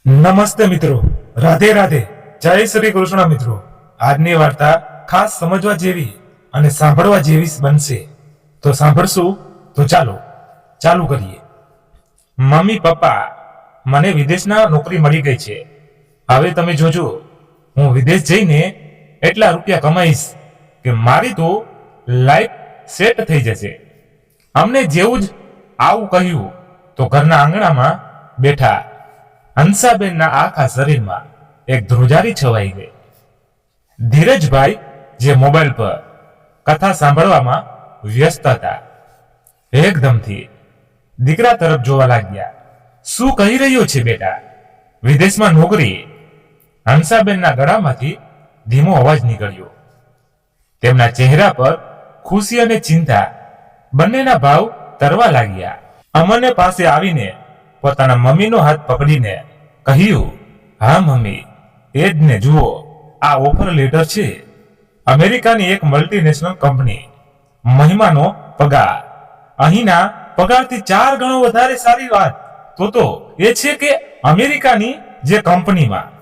નમસ્તે મિત્રો, રાધે રાધે, જય શ્રી કૃષ્ણ મિત્રો. આજની વાર્તા ખાસ સમજવા જેવી અને સાંભળવા જેવી બનશે. તો સાંભળશું તો ચાલુ કરીએ. મમ્મી પપ્પા, મને વિદેશના નોકરી મળી ગઈ છે. હવે તમે જોજો, હું વિદેશ જઈને એટલા રૂપિયા કમાઈશ કે મારી તો લાઈફ સેટ થઈ જશે. અમને જેવું જ આવું કહ્યું તો ઘરના આંગણામાં બેઠા હંસાબેનના આખા શરીરમાં એક ધ્રુજારી છવાઈ ગઈ. ધીરજભાઈ, જે મોબાઈલ પર કથા સાંભળવામાં વ્યસ્ત હતા, એકદમથી દીકરા તરફ જોવા લાગ્યા. શું કહી રહ્યો છે બેટા? વિદેશમાં નોકરી? હંસાબેનના ગળામાંથી ધીમો અવાજ નીકળ્યો. તેમના ચહેરા પર ખુશી અને ચિંતા બંનેના ભાવ તરવા લાગ્યા. અમને પાસે આવીને પોતાના મમ્મીનો હાથ પકડીને કહ્યું, હા મમ્મી, એ જ ને, જુઓ, આ ઓફર લેટર છે. અમેરિકાની એક મલ્ટીનેશનલ કંપની, મહિમાનો પગાર. અહીંના પગારથી 4 ગણો વધારે. સારી વાત તો એ છે કે અમેરિકાની જે કંપનીમાં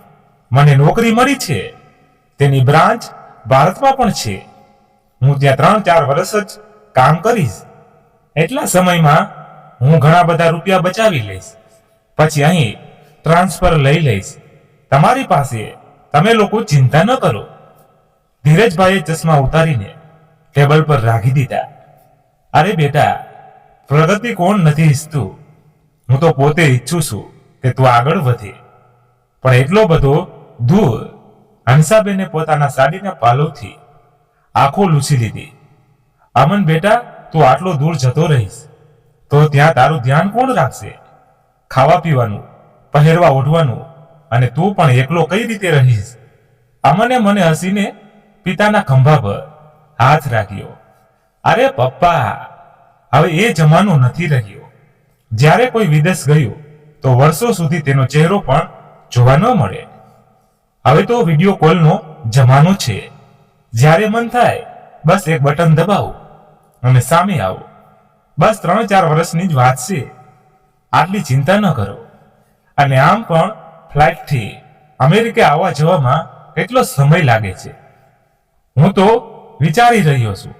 મને નોકરી મળી છે તેની બ્રાન્ચ ભારતમાં પણ છે. હું ત્યાં 3-4 વર્ષ જ કામ કરીશ. એટલા સમયમાં હું ઘણા બધા રૂપિયા બચાવી લઈશ. પછી અહીં ટ્રાન્સફર લઈ લઈશ. તમારી પાસે. તમે લોકો ચિંતા ન કરો. ધીરજભાઈએ ચશ્મા ઉતારીને ટેબલ પર રાખી દીધા. અરે બેટા, પ્રગતિ કોણ નથી ઈચ્છતું? હું તો પોતે ઈચ્છું છું કે તું આગળ વધે, પણ એટલો બધો દૂર? હંસાબેને પોતાના સાડીના પાલોથી આંખો લૂછી લીધી. અમન બેટા, તું આટલો દૂર જતો રહીશ તો ત્યાં તારું ધ્યાન કોણ રાખશે? ખાવા પીવાનું, પહેરવા ઓઢવાનું, અને તું પણ એકલો કઈ રીતે રહીશ? અમને મને હસીને પિતાના ખંભા પર હાથ રાખ્યો. અરે પપ્પા, હવે એ જમાનો નથી રહ્યો. જ્યારે કોઈ વિદેશ ગયો તો વર્ષો સુધી તેનો ચહેરો પણ જોવા ન મળે. હવે તો વિડીયો કોલનો જમાનો છે. જ્યારે મન થાય બસ એક બટન દબાવો અને સામે આવો. બસ 3-4 વર્ષની જ વાત છે. આટલી ચિંતા ન કરો. અને આમ પણ ફ્લાઇટથી અમેરિકા આવવા જવામાં કેટલો સમય લાગે છે. હું તો વિચારી રહ્યો છું,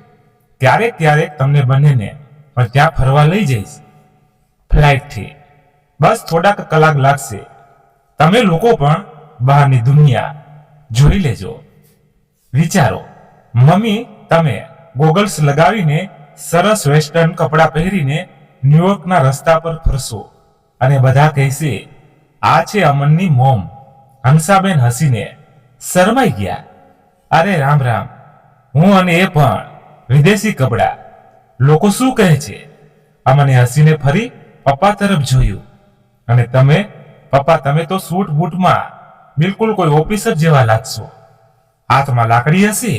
ક્યારેક તમને બંનેને પણ ત્યાં ફરવા લઈ જઈશ ફ્લાઇટથી. બસ થોડાક કલાક લાગશે. તમે લોકો પણ બહારની દુનિયા જોઈ લેજો. વિચારો, મમ્મી, તમે ગોગલ્સ લગાવીને સરસ વેસ્ટર્ન કપડાં પહેરીને ન્યુયોર્કના રસ્તા પર ફરશો અને બધા કહેશે, આ છે અમનની મોમ. હંસાબેન હસીને શરમાઈ ગયા. અરે રામ રામ, હું અને એ પણ વિદેશી કપડાં. લોકો શું કહે છે? અમને હસીને ફરી પપ્પા તરફ જોયું. અને તમે પપ્પા, તમે તો સૂટ બૂટમાં બિલકુલ કોઈ ઓફિસર જેવા લાગશો. હાથમાં લાકડી હશે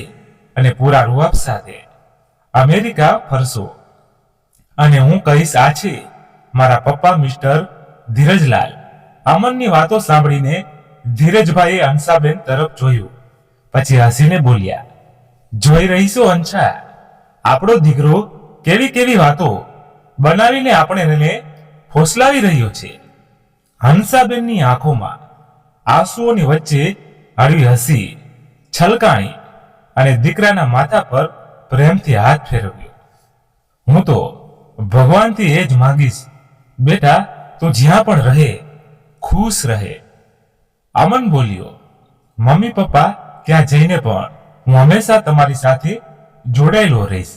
અને પૂરા રૂઆબ સાથે અમેરિકા ફરશો. અને હું કહીશ, આ છે મારા પપ્પા મિસ્ટર ધીરજલાલ. અમનની વાતો સાંભળીને ધીરજભાઈએ હંસાબેન તરફ જોયું. પછી હસીને બોલ્યા, જોઈ રહીશો હંસા, આપણો દીકરો કેવી વાતો બનાવીને આપણને ફોસલાવી રહ્યો છે. હંસાબેનની આંખોમાં આંસુઓની વચ્ચે હળવી હસી છલકાણી અને દીકરાના માથા પર પ્રેમથી હાથ ફેરવ્યો. હું તો ભગવાનથી એ જ માંગીશ, બેટા, તું જ્યાં પણ રહે ખુશ રહે. અમન બોલ્યો, મમ્મી પપ્પા, ત્યાં જઈને પણ હું હંમેશા તમારી સાથે જોડાયેલો રહીશ.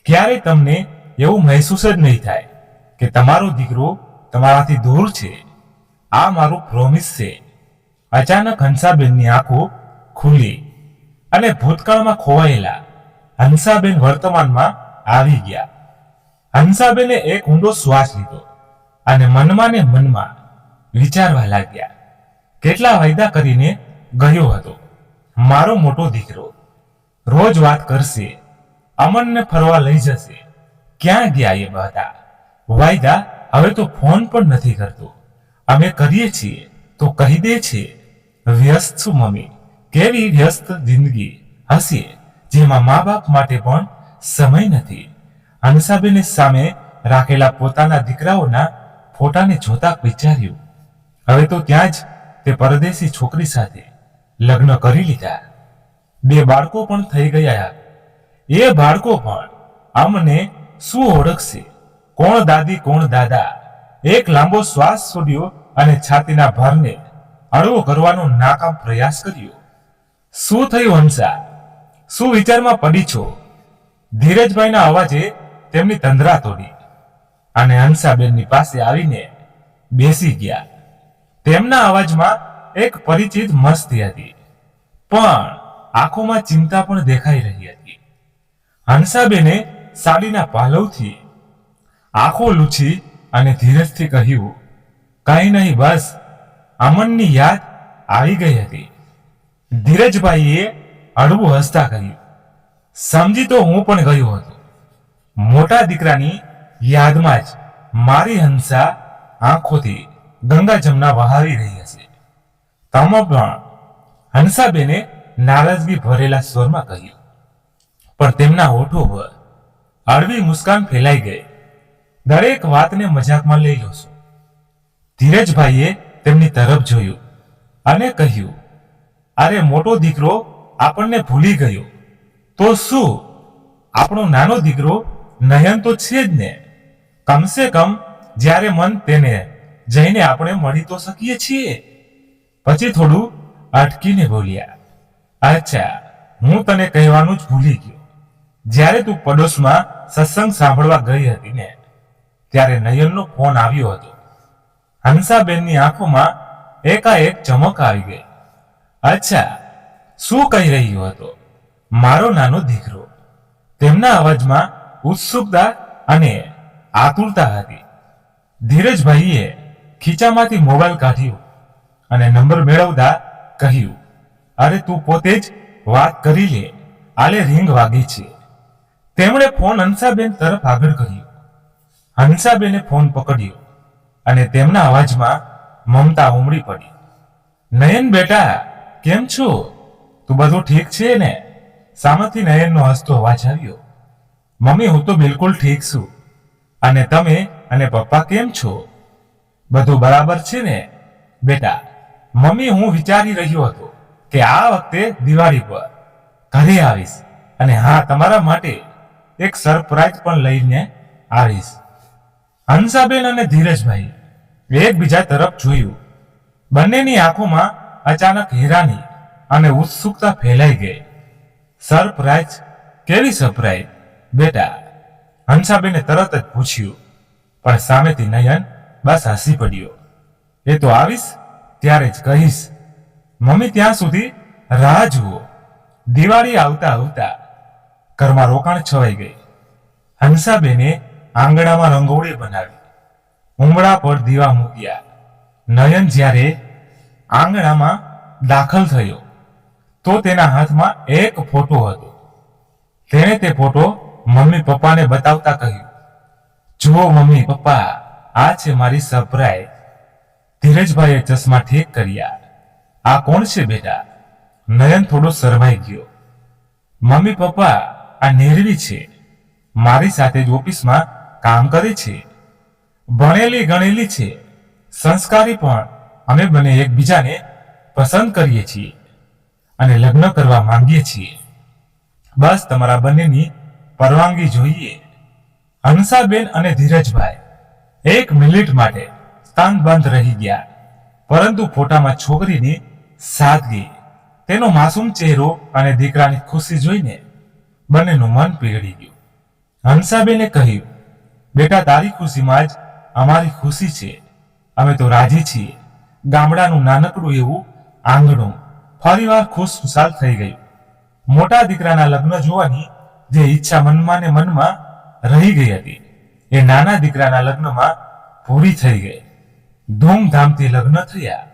ક્યારેય તમને એવું મહેસૂસ જ નહીં થાય કે તમારો દીકરો તમારાથી દૂર છે. આ મારું પ્રોમિસ છે. અચાનક હંસાબેનની આંખો ખુલી અને ભૂતકાળમાં ખોવાયેલા હંસાબેન વર્તમાનમાં આવી ગયા. હંસાબેને એક ઊંડો શ્વાસ લીધો અને મનમાં ને મનમાં વિચારવા લાગ્યા. કેટલા વાયદા કરીને ગયો હતો મારો મોટો દીકરો. રોજ વાત કરશે, અમનને ફરવા લઈ જશે. ક્યાં ગયા એ બધા વાયદા? હવે તો ફોન પણ નથી કરતો. અમે કરીએ છીએ તો કહી દે છે, વ્યસ્ત છું મમ્મી. કેવી વ્યસ્ત જિંદગી હશે જેમાં મા બાપ માટે પણ સમય નથી. હંસાબેને સામે રાખેલા પોતાના દીકરાઓના ફોટાને જોતા વિચાર્યું, હવે તો ત્યાં જ તે પરદેશી છોકરી સાથે લગ્ન કરી લીધા. 2 બાળકો પણ થઈ ગયા. એ બાળકો પણ અમને શું ઓળખશે? કોણ દાદી કોણ દાદા? એક લાંબો શ્વાસ છોડ્યો અને છાતીના ભારને હળવો કરવાનો નાકામ પ્રયાસ કર્યો. શું થયું હંસા? શું વિચારમાં પડી છો? ધીરજભાઈના અવાજે તેમની તંદ્રા તોડી અને હંસાબેનની પાસે આવીને બેસી ગયા. તેમના અવાજમાં એક પરિચિત મસ્તી હતી, પણ આંખોમાં ચિંતા પણ દેખાઈ રહી હતી. હંસાબેને સાડીના પાલવથી આંખો લૂછી અને ધીરજથી કહ્યું, કંઈ નહીં, બસ અમનની યાદ આવી ગઈ હતી. ધીરજભાઈએ હળવું હસતા કહ્યું, સમજી તો હું પણ ગયો હતો. મોટા દીકરાની યાદમાં જ મારી હંસા આંખોથી ગંગા જમના વહાવી રહી હશે. તમે પણ? હંસાબેને નારાજગી ભરેલા સ્વરમાં કહ્યું, પણ તેમના હોઠો પર હળવી મુસ્કાન ફેલાઈ ગઈ. દરેક વાતને મજાકમાં લઈ લો છો. ધીરજભાઈએ તેમની તરફ જોયું અને કહ્યું, અરે મોટો દીકરો આપણને ભૂલી ગયો તો શું? આપણો નાનો દીકરો નયન તો છે જ ને. કમસે કમ જ્યારે મન તેને જઈને આપણે મળી તો શકીએ છીએ. પછી થોડું અટકીને બોલ્યા, અચ્છા, હું તને કહેવાનું જ ભૂલી ગયો. જ્યારે તું પડોશમાં સત્સંગ સાંભળવા ગઈ હતી ને, ત્યારે નયનનો ફોન આવ્યો હતો. હંસાબેનની આંખોમાં એકાએક ચમક આવી ગઈ. અચ્છા, શું કહી રહ્યો હતો મારો નાનો દીકરો? તેમના અવાજમાં ઉત્સુકતા અને આતુરતા હતી. ધીરજભાઈએ ખીચામાંથી મોબાઈલ કાઢ્યો અને નંબર મેળવતા કહ્યું, અરે તું પોતે જ વાત કરી લે, આલે રિંગ વાગી છે. તેમણે ફોન હંસાબેન તરફ આગળ કર્યો. હંસાબેને ફોન પકડ્યો અને તેમના અવાજમાં મમતા ઉમડી પડી. નયન બેટા, કેમ છો? તું બધું ઠીક છે ને? સામેથી નયનનો હસતો અવાજ આવ્યો. મમ્મી, હું તો બિલકુલ ઠીક છું. અને તમે અને પપ્પા કેમ છો? બધું બરાબર છે ને? બેટા, મમ્મી, હું વિચારી રહ્યો હતો કે આ વખતે દિવાળી પર ઘરે આવીશ અને હા, તમારા માટે એક સરપ્રાઈઝ પણ લઈને આવીશ. હંસાબેન અને ધીરજભાઈ એકબીજા તરફ જોયું. બંનેની આંખોમાં અચાનક હેરાની અને ઉત્સુકતા ફેલાઈ ગઈ. સરપ્રાઈઝ? કેવી સરપ્રાઈઝ બેટા? હંસાબેને તરત જ પૂછ્યું, પણ સામેથી નયન બસ હસી પડ્યો. એ તો આવીશ ત્યારે જ કહીશ. મમ્મી, ત્યાં સુધી રાહ જુઓ. દિવાળી આવતા આવતા ઘરમાં રોકાણ છવાઈ ગઈ. હંસાબેને આંગણામાં રંગોળી બનાવી, ઉંબરા પર દીવા મૂક્યા. નયન જ્યારે આંગણામાં દાખલ થયો તો તેના હાથમાં એક ફોટો હતો. તેણે તે ફોટો મમ્મી પપ્પાને બતાવતા કહ્યું, જુઓ મમ્મી પપ્પા, આ છે મારી સરપ્રાઈઝ. ધીરજભાઈએ ચશ્મા ઠીક કર્યા. આ કોણ છે બેટા? નયન થોડો શરમાઈ ગયો. મમ્મી પપ્પા, આ નેરવી છે. મારી સાથે જ ઓફિસમાં કામ કરે છે. ભણેલી ગણેલી છે, સંસ્કારી પણ. અમે બંને એકબીજાને પસંદ કરીએ છીએ અને લગ્ન કરવા માંગીએ છીએ. બસ તમારા બંનેની પરવાનગી જોઈએ. હંસાબેન અને ધીરજભાઈ 1 મિનિટ માટે સ્તનબંધ રહી ગયા, પરંતુ ફોટામાં છોકરીની સાદગી, તેનો માસૂમ ચહેરો અને દીકરાની ખુશી જોઈને બંનેનું મન પીગળી ગયું. હંસાબેને કહ્યું, બેટા, તારી ખુશીમાં જ અમારી ખુશી છે. અમે તો રાજી છીએ. ગામડાનું નાનકડું એવું આંગણું ફરીવાર ખુશખુશાલ થઈ ગયું. મોટા દીકરાના લગ્ન જોવાની જે ઈચ્છા મનમાં ને મનમાં રહી ગઈ હતી, એ નાના દીકરાના લગ્નમાં પૂરી થઈ ગઈ. ધૂમધામથી લગ્ન થયા.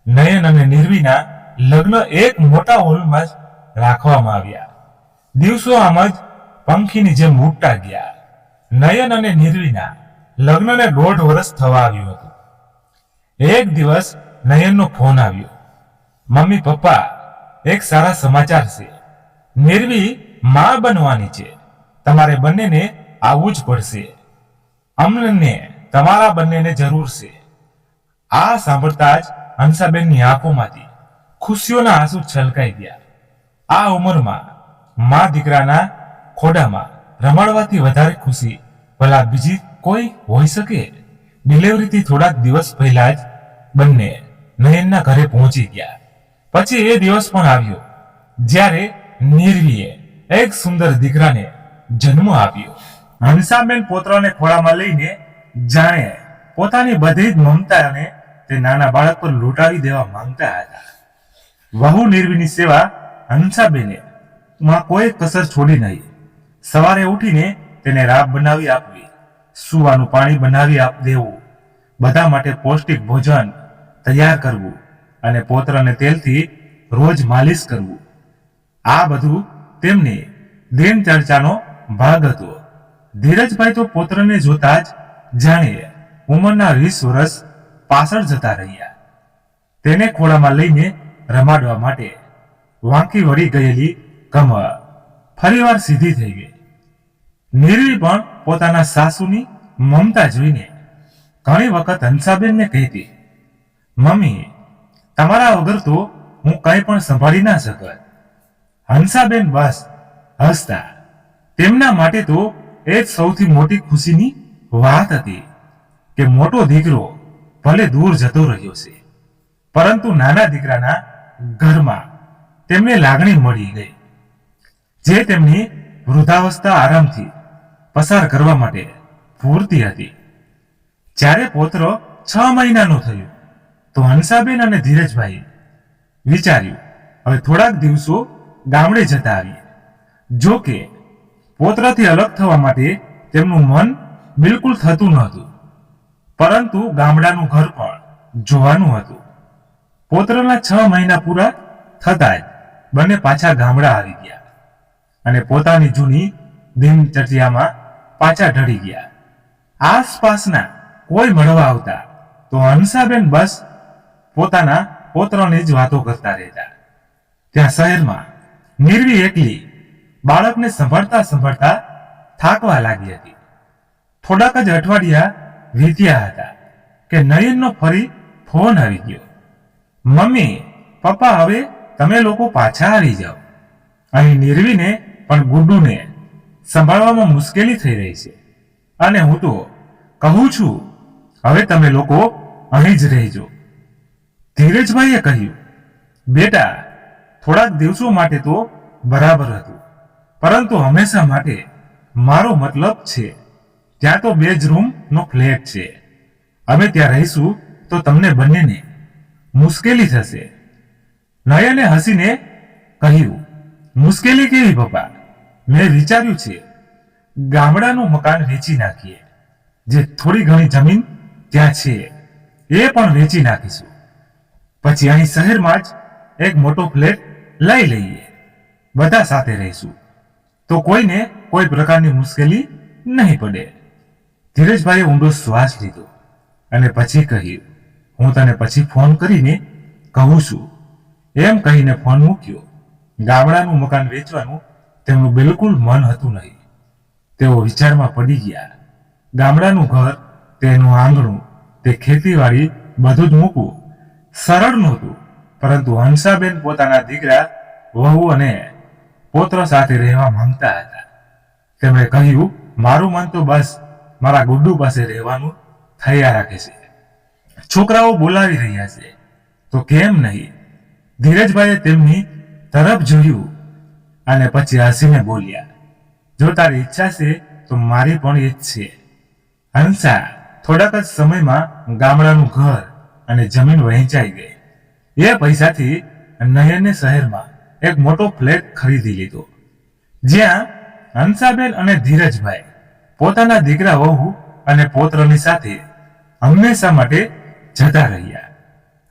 નયન અને નિર્વીના લગ્ન એક મોટા હોલમાં જ રાખવામાં આવ્યા. દિવસો આમ જ પંખીની જેમ ઉડતા ગયા. નયન અને નિર્વીના લગ્નને 1.5 વર્ષ થવા આવ્યું હતું. એક દિવસ નયનનો ફોન આવ્યો, મમ્મી પપ્પા, એક સારા સમાચાર છે. નિર્વી માં બનવાની છે. તમારે બંનેને આવવું જ પડશે. અમને તમારા બંનેને જરૂર છે. આ સાંભળતા જ હંસાબેનની આંખોમાંથી ખુશીઓના આંસુ છલકાઈ ગયા. આ ઉંમરમાં મા દીકરાના ખોડામાં રમાડવાથી વધારે ખુશી ભલા બીજી કોઈ હોઈ શકે? ડિલિવરીથી થોડાક દિવસ પહેલા જ બંને નયનના ઘરે પહોંચી ગયા. પછી એ દિવસ પણ આવ્યો જ્યારે નિર્વીએ એક સુંદર દીકરાને જન્મ આપ્યો. હંસાબેન પોતરાને ખોળામાં લઈને જાણે પોતાની બધી જ મમતાને તે નાના બાળક પર લૂંટાવી દેવા માંગતા હતા. વહુ નિર્વીની સેવા હંસાબેને માં કોઈ કસર છોડી નહીં. સવારે ઉઠીને તેને રાબ બનાવી આપવી, સુવાનું પાણી બનાવી દેવું, બધા માટે પૌષ્ટિક ભોજન તૈયાર કરવું અને પોતરાને તેલથી રોજ માલિશ કરવું, આ બધું તેમની દિનચર્ચાનો ભાગ હતો. ધીરજભાઈ તો પોતરાને જોતા જ જાણે ઉંમરના 20 વર્ષ પાછળ જતા રહ્યા. તેને ખોળામાં લઈને રમાડવા માટે વાંકી વળી ગયેલી કમર ફરીવાર સીધી થઈ ગઈ. નિર્વી પણ પોતાના સાસુની મમતા જોઈને ઘણી વખત હંસાબેનને કહેતી, મમ્મી, તમારા વગર તો હું કંઈ પણ સંભાળી ના શકત. હંસાબેન બસ હસતા. તેમના માટે તો એ જ સૌથી મોટી ખુશીની વાત હતી કે મોટો દીકરો ભલે દૂર જતો રહ્યો છે, પરંતુ નાના દીકરાના ઘરમાં તેમને લાગણી મળી ગઈ, જે તેમની વૃદ્ધાવસ્થા આરામથી પસાર કરવા માટે પૂરતી હતી. જ્યારે પોતરો 6 મહિનાનો થયો તો હંસાબેન અને ધીરજભાઈ વિચાર્યું, હવે થોડાક દિવસો ગામડે જતા આવીએ. જો કે પોતરાથી અલગ થવા માટે તેમનું મન બિલકુલ થતું નહોતું, પરંતુ ગામડાનું ઘર પણ જોવાનું હતું. પોતરાના 6 મહિના પૂરા થતા જ બંને પાછા ગામડા આવી ગયા અને પોતાની જૂની દિનચર્યામાં પાછા ઢળી ગયા. આસપાસના કોઈ મળવા આવતા તો હંસાબેન બસ પોતાના પોતરાની જ વાતો કરતા રહેતા. ત્યાં શહેરમાં નિર્વી એકલી બાળકને સંભાળતા સંભાળતા થાકવા લાગી હતી. થોડાક જ અઠવાડિયા વીત્યા હતા કે નયનનો ફરી ફોન આવી ગયો. મમ્મી, પપ્પા, હવે તમે લોકો પાછા આવી જાઓ. અહીં નિર્વીને પણ ગુડ્ડુને સંભાળવામાં મુશ્કેલી થઈ રહી છે અને હું તો કહું છું, હવે તમે લોકો અહીં જ રહેજો. ધીરજભાઈએ કહ્યું, બેટા, થોડાક દિવસો માટે તો બરાબર હતું, પરંતુ હંમેશા માટે મારો મતલબ છે. ત્યાં તો 2 જ રૂમનો ફ્લેટ છે. અમે ત્યાં રહીશું તો તમને બંનેને મુશ્કેલી થશે. નયને હસીને કહ્યું, મુશ્કેલી કેવી પપ્પા? મેં વિચાર્યું છે ગામડાનું મકાન વેચી નાખીએ. જે થોડી ઘણી જમીન ત્યાં છે એ પણ વેચી નાખીશું. પછી અહીં શહેરમાં જ એક મોટો ફ્લેટ લઈ લઈએ. બધા સાથે રહીશું તો કોઈને કોઈ પ્રકારની મુશ્કેલી નહીં પડે. ધીરજભાઈએ ઊંડો શ્વાસ લીધો અને પછી કહ્યું, હું તને પછી ફોન કરીને કહું છું. એમ કહીને ફોન મૂક્યો. ગામડાનું મકાન વેચવાનું તેમનું બિલકુલ મન હતું નહીં. તેઓ વિચારમાં પડી ગયા. ગામડાનું ઘર, તેનું આંગણું, તે ખેતીવાડી બધું જ મૂકવું સરળ નહોતું, પરંતુ હંસાબેન પોતાના દીકરા, વહુ અને પોત્ર સાથે રહેવા માંગતા હતા. તેમણે કહ્યું, મારું મન તો બસ મારા ગુડ્ડુ પાસે રહેવાનું થયા રાખે છે. છોકરાઓ બોલાવી રહ્યા છે તો કેમ નહીં? ધીરજભાઈએ તેમની તરફ જોયું અને પછી હસીને બોલ્યા, જો તારી ઈચ્છા છે તો મારી પણ એ જ છે. હંસા, થોડાક જ સમયમાં ગામડાનું ઘર અને જમીન વહેંચાઈ ગઈ. એ પૈસાથી નયને શહેરમાં એક મોટો ફ્લેટ ખરીદી લીધો, જ્યાં હંસાબેન અને ધીરજભાઈ પોતાના દીકરા, વહુ અને પૌત્રની સાથે હંમેશા માટે જતા રહ્યા.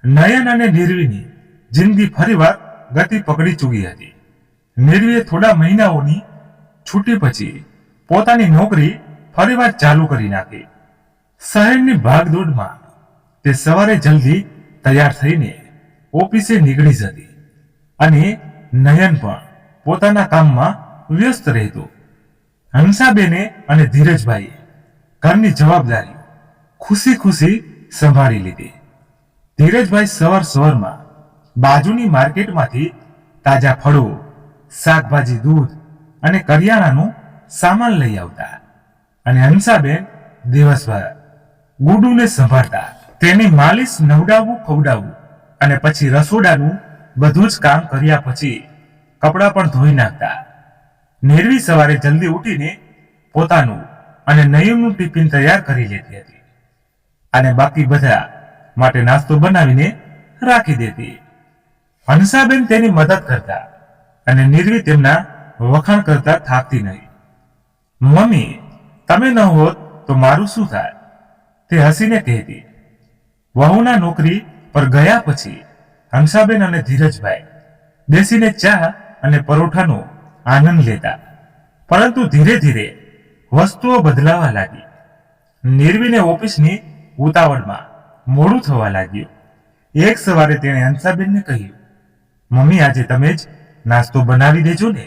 નયન અને નિર્વીની જિંદગી ફરીવાર ગતિ પકડી ચૂકી હતી. નિર્વીએ થોડા મહિનાઓની છૂટી પછી પોતાની નોકરી ફરીવાર ચાલુ કરી નાખી. શહેરની ભાગદોડમાં તે સવારે જલ્દી તૈયાર થઈને ઓફિસે નીકળી જતી અને નયન પણ પોતાના કામમાં વ્યસ્ત રહેતો. હંસાબેને અને ધીરજભાઈએ ઘરની જવાબદારી ખુશી ખુશી સંભાળી લીધી. ધીરજભાઈ સવારમાં બાજુની માર્કેટમાંથી તાજા ફળો, શાકભાજી, દૂધ અને કરિયાણાનું સામાન લઈ આવતા અને હંસાબેન દિવસભર ગુડુને સંભાળતા. તેની માલિશ, નવડાવવું, ખવડાવવું અને પછી રસોડાનું બધું જ કામ કર્યા પછી કપડાં પણ ધોઈ નાખતા. નિર્વી સવારે જલ્દી ઉઠીને પોતાનું અને નયનનું ટિફિન તૈયાર કરી લેતી હતી અને બાકી બધા માટે નાસ્તો બનાવીને રાખી દેતી. હંસાબેન તેની મદદ કરતા અને નિર્વી તેમના વખાણ કરતા થાકતી નહીં. મમ્મી, તમે ન હોત તો મારું શું થાય? તે હસીને કહેતી. વહુના નોકરી પર ગયા પછી હંસાબેન અને ધીરજભાઈ બેસીને ચા અને પરોઠાનો આનંદ લેતા. પરંતુ ધીરે ધીરે વસ્તુઓ બદલાવા લાગી. નિર્વીને ઓફિસની ઉતાવળમાં મોડું થવા લાગ્યું. એક સવારે તેણે હંસાબેનને કહ્યું, મમ્મી, આજે તમે જ નાસ્તો બનાવી દેજો ને,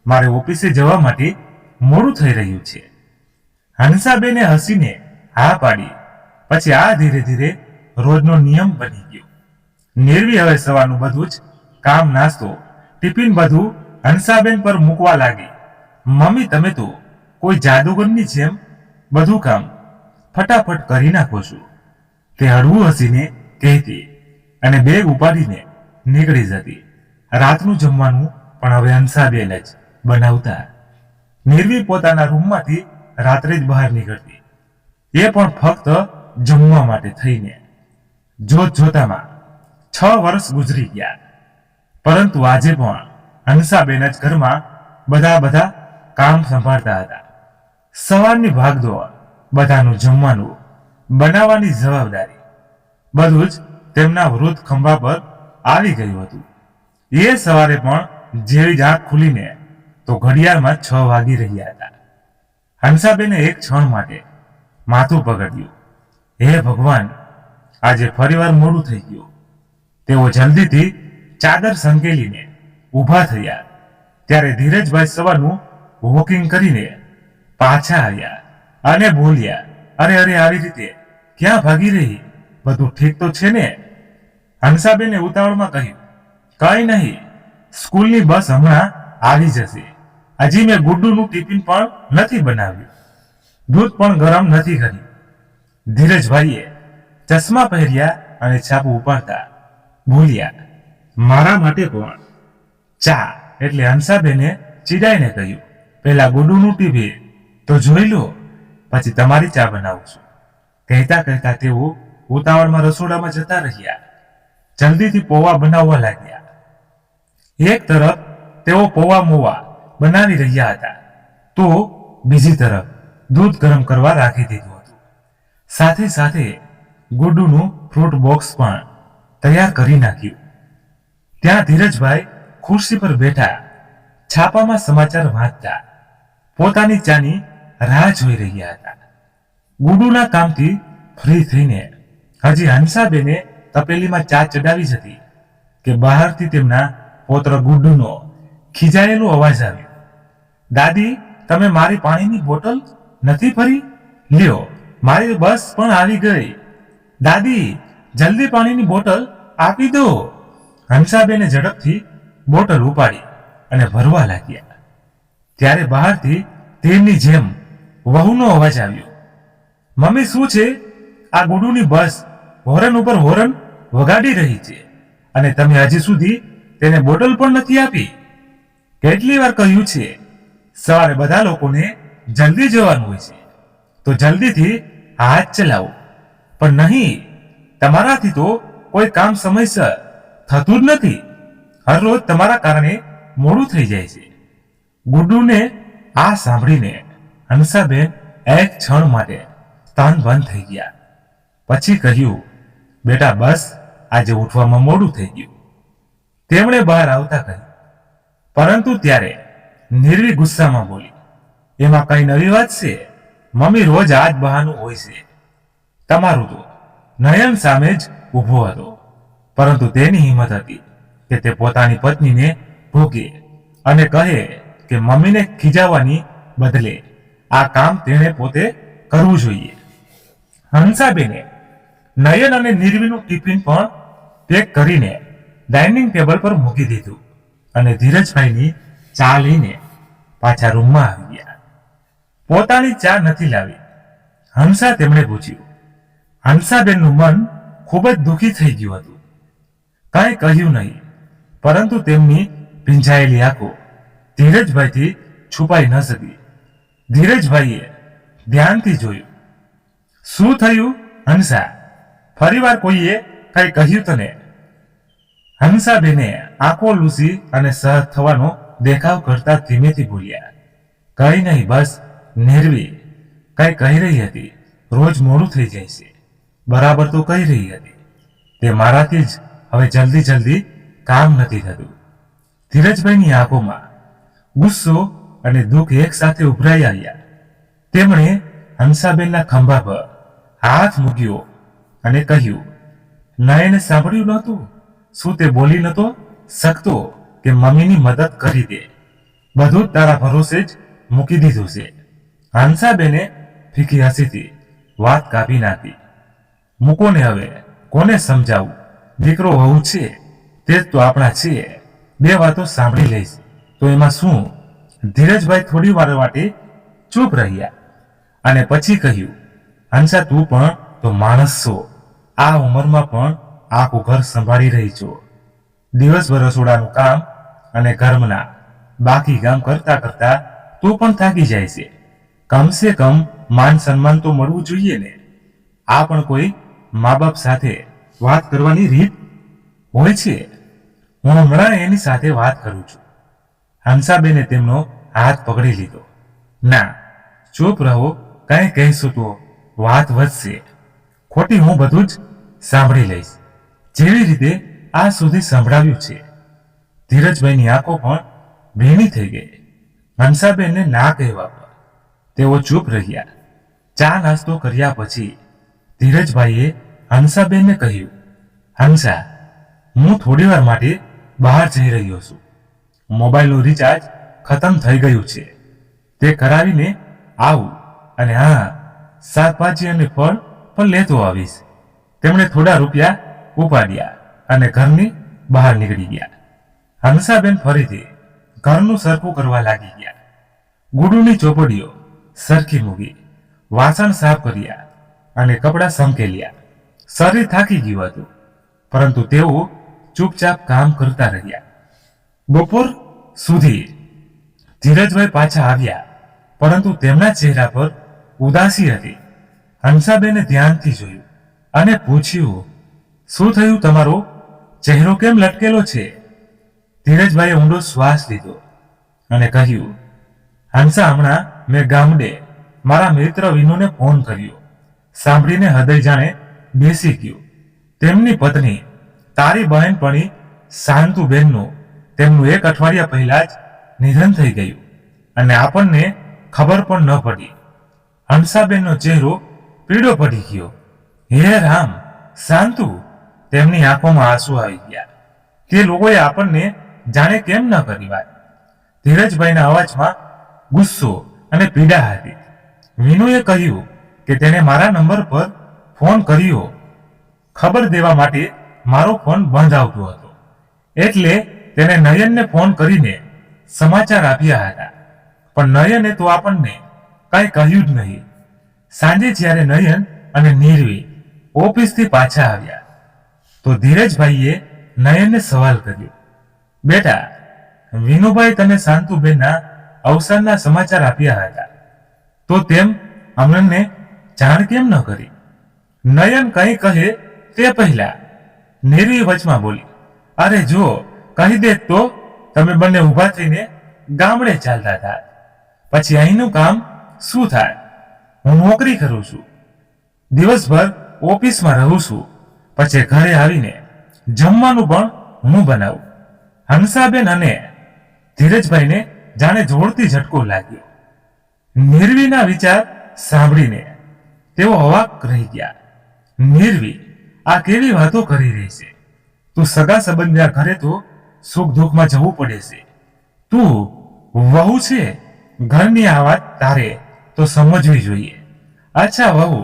મારે ઓફિસે જવા માટે મોડું થઈ રહ્યું છે. હંસાબેને હસીને હા પાડી. પછી આ ધીરે ધીરે રોજનો નિયમ બની ગયો. નિર્વી હવે સવારનું બધું જ કામ, નાસ્તો, ટિફિન બધું હંસાબેન પર મૂકવા લાગી. મમ્મી, તમે તો કોઈ જાદુગરની જેમ બધું કામ ફટાફટ કરી નાખો છો, તે હળવું હસીને કહેતી અને બેગ ઉપાડીને નીકળી જતી. રાતનું જમવાનું પણ હવે હંસાબેન જ બનાવતા. નિર્વી પોતાના રૂમમાંથી રાત્રે જ બહાર નીકળતી, એ પણ ફક્ત જમવા માટે થઈને. જોતામાં 6 વર્ષ ગુજરી ગયા, પરંતુ આજે પણ હંસાબેન જ ઘરમાં બધા કામ સંભાળતા હતા. સવારની ભાગદોડ, બધાનું જમવાનું બનાવવાની જવાબદારી, બધું જ તેમના વૃદ્ધ ખંભા પર આવી ગયું હતું. એ સવારે પણ જેવી જ આંખ ખુલીને તો ઘડિયાળમાં 6 વાગી રહ્યા હતા. હંસાબેને એક ક્ષણ માટે માથું પકડ્યું. હે ભગવાન, આજે ફરીવાર મોડું થઈ ગયું. તેઓ જલ્દીથી ચાદર સંકેલીને ઊભા થયા ત્યારે ધીરજભાઈ સવારનું વોકિંગ કરીને પાછા આવ્યા અને બોલ્યા, અરે આવી રીતે ક્યાં ભાગી રહી? બધું ઠીક તો છે ને? હંસાબેને ઉતાવળમાં કહ્યું, કઈ નહીં, સ્કૂલની બસ હમણાં આવી જશે. હજી મેં ગુડ્ડુનું ટિફિન પણ નથી બનાવ્યું, દૂધ પણ ગરમ નથી કર્યું. ધીરજભાઈએ ચશ્મા પહેર્યા અને છાપું ઉપાડતા બોલ્યા, મારા માટે પણ ચા. એટલે હંસાબેને ચીડાઈને કહ્યું, પહેલા ગુડ્ડુનું ટિફિન તો જોઈ લો, પછી તમારી ચા બનાવું છું. કહેતા તેઓ ઉતાવળમાં રસોડામાં જતા રહ્યા. જલ્દીથી પૌવા બનાવવા લાગ્યા. એક તરફ તેઓ પૌવા મોવા બનાવી રહ્યા હતા તો બીજી તરફ દૂધ ગરમ કરવા રાખી દીધું હતું. સાથે સાથે ગુડ્ડુનું ફ્રૂટ બોક્સ પણ તૈયાર કરી નાખ્યું. ત્યાં ધીરજભાઈ ખુરશી પર બેઠા છાપામાં સમાચાર વાંચતા પોતાની ચાની રાહ જોઈ રહ્યા હતા. ગુડ્ડુના કામથી ફ્રી થઈને હજી હંસાબેને તપેલીમાં ચા ચડાવી જ હતી કે બહારથી તેમના પૌત્ર ગુડ્ડુનો ખીજાયેલો અવાજ આવ્યો, દાદી, તમે મારી પાણીની બોટલ નથી ભરી? લ્યો, મારી બસ પણ આવી ગઈ. દાદી, જલ્દી પાણીની બોટલ આપી દો. હંસાબેને ઝડપથી બોટલ ઉપાડી અને ભરવા લાગ્યા. ત્યારે બહારથી તેમની જેમ વહુનો અવાજ આવ્યો, મમ્મી, શું છે? આ ગુડ્ડુની બસ હોરન ઉપર હોરન વગાડી રહી છે અને તમે હજી સુધી તેને બોટલ પણ નથી આપી. કેટલી વાર કહ્યું છે, સવારે બધા લોકોને જલ્દી જવાનું હોય છે તો જલ્દીથી હાથ ચલાવો, પણ નહીં, તમારાથી તો કોઈ કામ સમયસર થતું જ નથી. હરરોજ તમારા કારણે મોડું થઈ જાય છે. ગુડ્ડુને આ સાંભળીને હંસાબેન એક ક્ષણ માટે સ્તન બંધ થઈ ગયા. પછી કહ્યું, બેટા, બસ આજે ઉઠવામાં મોડું થઈ ગયું. તેમણે બહાર આવતા કહ્યું, પરંતુ ત્યારે નિર્વી ગુસ્સામાં બોલી, એમાં કઈ નવી વાત છે? મમ્મી, રોજ આ જ બહાનું હોય છે. તમારું તો નયન સામે જ ઊભો હતો, પરંતુ તેની હિંમત હતી કે તે પોતાની પત્નીને ભોગે અને કહે કે મમ્મીને ખીજાવવાની બદલે આ કામ તેણે પોતે કરવું જોઈએ. હંસાબેને નયન અને નીરવીનું ટિફિન પણ પેક કરીને ડાઇનિંગ ટેબલ પર મૂકી દીધું અને ધીરજભાઈની ચા લઈને પાછા રૂમમાં આવી ગયા. પોતાની ચા નથી લાવી. હંસા તેમણે પૂછ્યું. હંસાબેનનું મન ખૂબ જ દુઃખી થઈ ગયું હતું. કાંઈ કહ્યું નહીં, પરંતુ તેમની ભીંજાયેલી આંખો ધીરજભાઈથી છુપાઈ ન શકી. ધીરજભાઈએ ધ્યાનથી જોયું. શું થયું હંસા? ફરીવાર કોઈએ કઈ કહ્યું તને? હંસાબેને આંખો લૂસી અને સહજ થવાનો દેખાવ કરતા ધીમેથી બોલ્યા. કઈ નહીં, બસ નીરવી કઈ કહી રહી હતી. રોજ મોડું થઈ જાય છે. બરાબર તો કહી રહી હતી. તે મારાથી જ હવે જલ્દી જલ્દી કામ નથી થતું. ધીરજભાઈની આંખોમાં ગુસ્સો અને દુઃખ એક સાથે ઉભરાઈ આવ્યા. તેમણે હંસાબેનના ખંભા પર હાથ મૂક્યો અને કહ્યું, નયને સાંભળ્યું નહોતું? શું તે બોલી નતો શકતો કે મમ્મીની મદદ કરી દે? બધું જ તારા ભરોસે જ મૂકી દીધું છે. હંસાબેને ફીકી હસીથી વાત કાપી નાખી. મૂકો ને હવે, કોને સમજાવું? દીકરો વહુ છે તે જ તો આપણા છીએ. બે વાતો સાંભળી લઈશ તો એમાં શું? ધીરજભાઈ થોડી વાર માટે ચૂપ રહ્યા અને પછી કહ્યું, હંસા તું પણ તો માણસ છો. આ ઉંમરમાં પણ આખું ઘર સંભાળી રહી છો. દિવસભર રસોડાનું કામ અને ઘરના બાકી કામ કરતા કરતા તું પણ થાકી જાય છે. કમસે કમ માન સન્માન તો મળવું જોઈએ ને. આ પણ કોઈ મા બાપ સાથે વાત કરવાની રીત હોય છે. હું હમણાં એની સાથે વાત કરું છું. હંસાબેને તેમનો હાથ પકડી લીધો. ના, ચૂપ રહો. કંઈ કહીશું તો વાત વધશે. ખોટી હું બધું જ સાંભળી લઈશ, જેવી રીતે આ સુધી સંભળાવ્યું છે. ધીરજભાઈની આંખો પણ ભીની થઈ ગઈ. હંસાબેનને ના કહેવા પર તેઓ ચૂપ રહ્યા. ચા નાસ્તો કર્યા પછી ધીરજભાઈએ હંસાબેનને કહ્યું, હંસા, હું થોડી વાર માટે બહાર જઈ રહ્યો છું. મોબાઈલનું રિચાર્જ ખતમ થઈ ગયું છે. તે કરાવીને આવું. અને હા, શાકભાજી અને ફળ પણ લેતો આવીશ. તેમણે થોડા રૂપિયા ઉપાડ્યા અને ઘરની બહાર નીકળી ગયા. હંસાબેન ફરીથી ઘરનું સરખું કરવા લાગી ગયા. ગુડુની ચોપડીઓ સરખી મૂકી, વાસણ સાફ કર્યા અને કપડાં સંકેલ્યા. શરીર થાકી ગયું હતું, પરંતુ તેઓ ચૂપચાપ કામ કરતા રહ્યા. બપોર સુધી ધીરજભાઈ પાછા આવ્યા, પરંતુ તેમના ચહેરા પર ઉદાસી હતી. હંસાબેને ધ્યાનથી જોયું અને પૂછ્યું, શું થયું? તમારો ચહેરો કેમ લટકેલો છે? ધીરજભાઈએ ઊંડો શ્વાસ લીધો અને કહ્યું, હંસા, હમણાં મેં ગામડે મારા મિત્ર વિનુને ફોન કર્યો. સાંભળીને હૃદય જાણે બેસી ગયું. તેમની પત્ની તારી બહેનપણી શાંતુબેનનું તેમનું એક અઠવાડિયા પહેલા જ નિધન થઈ ગયું અને આપણને ખબર પણ ન પડી. હંસાબેનનો ચહેરો પીળો પડી ગયો. હે રામ! શાંતુ! તેમની આંખોમાં આંસુ આવી ગયા. તે લોકોએ આપણને જાણે કેમ ન કરી વાત? ધીરજભાઈના અવાજમાં ગુસ્સો અને પીડા હતી. વિનુએ કહ્યું કે તેણે મારા નંબર પર ફોન કર્યો. ખબર દેવા માટે મારો ફોન બંધ આવતો હતો, એટલે તેને નયનને ફોન કરીને સમાચાર આપ્યા હતા. પણ નયને તો આપણને કઈ કહ્યું જ નહીં. સાંજે જ્યારે નયન અને નીરવી ઓફિસથી પાછા આવ્યા તો ધીરજભાઈએ નયનને સવાલ કર્યો, બેટા, વિનુભાઈ તને શાંતુબેનના અવસાનના સમાચાર આપ્યા હતા, તો તેમ અમને જાણ કેમ ન કરી? નયન કંઈ કહે તે પહેલા નીરવી વચમાં બોલી, અરે જો કહી દે તો તમે બંને ઊભા થઈને ગામડે ચાલતા હતા. પછી અહીંનું કામ શું થાય? હું નોકરી કરું છું, દિવસભર ઓફિસમાં રહું છું, પછી ઘરે આવીને જમવાનું પણ હું બનાવું. હંસાબેન અને ધીરજભાઈને જાણે જોરથી ઝટકો લાગ્યો. નીરવીના વિચાર સાંભળીને તેઓ અવાક રહી ગયા. નીરવી, આ કેવી વાતો કરી રહી છે? તું સગા સંબંધીના ઘરે તો સુખ દુઃખમાં જવું પડે છે. તું વહુ છે, ઘરની આ વાત તારે તો સમજવી જોઈએ. અચ્છા વહુ,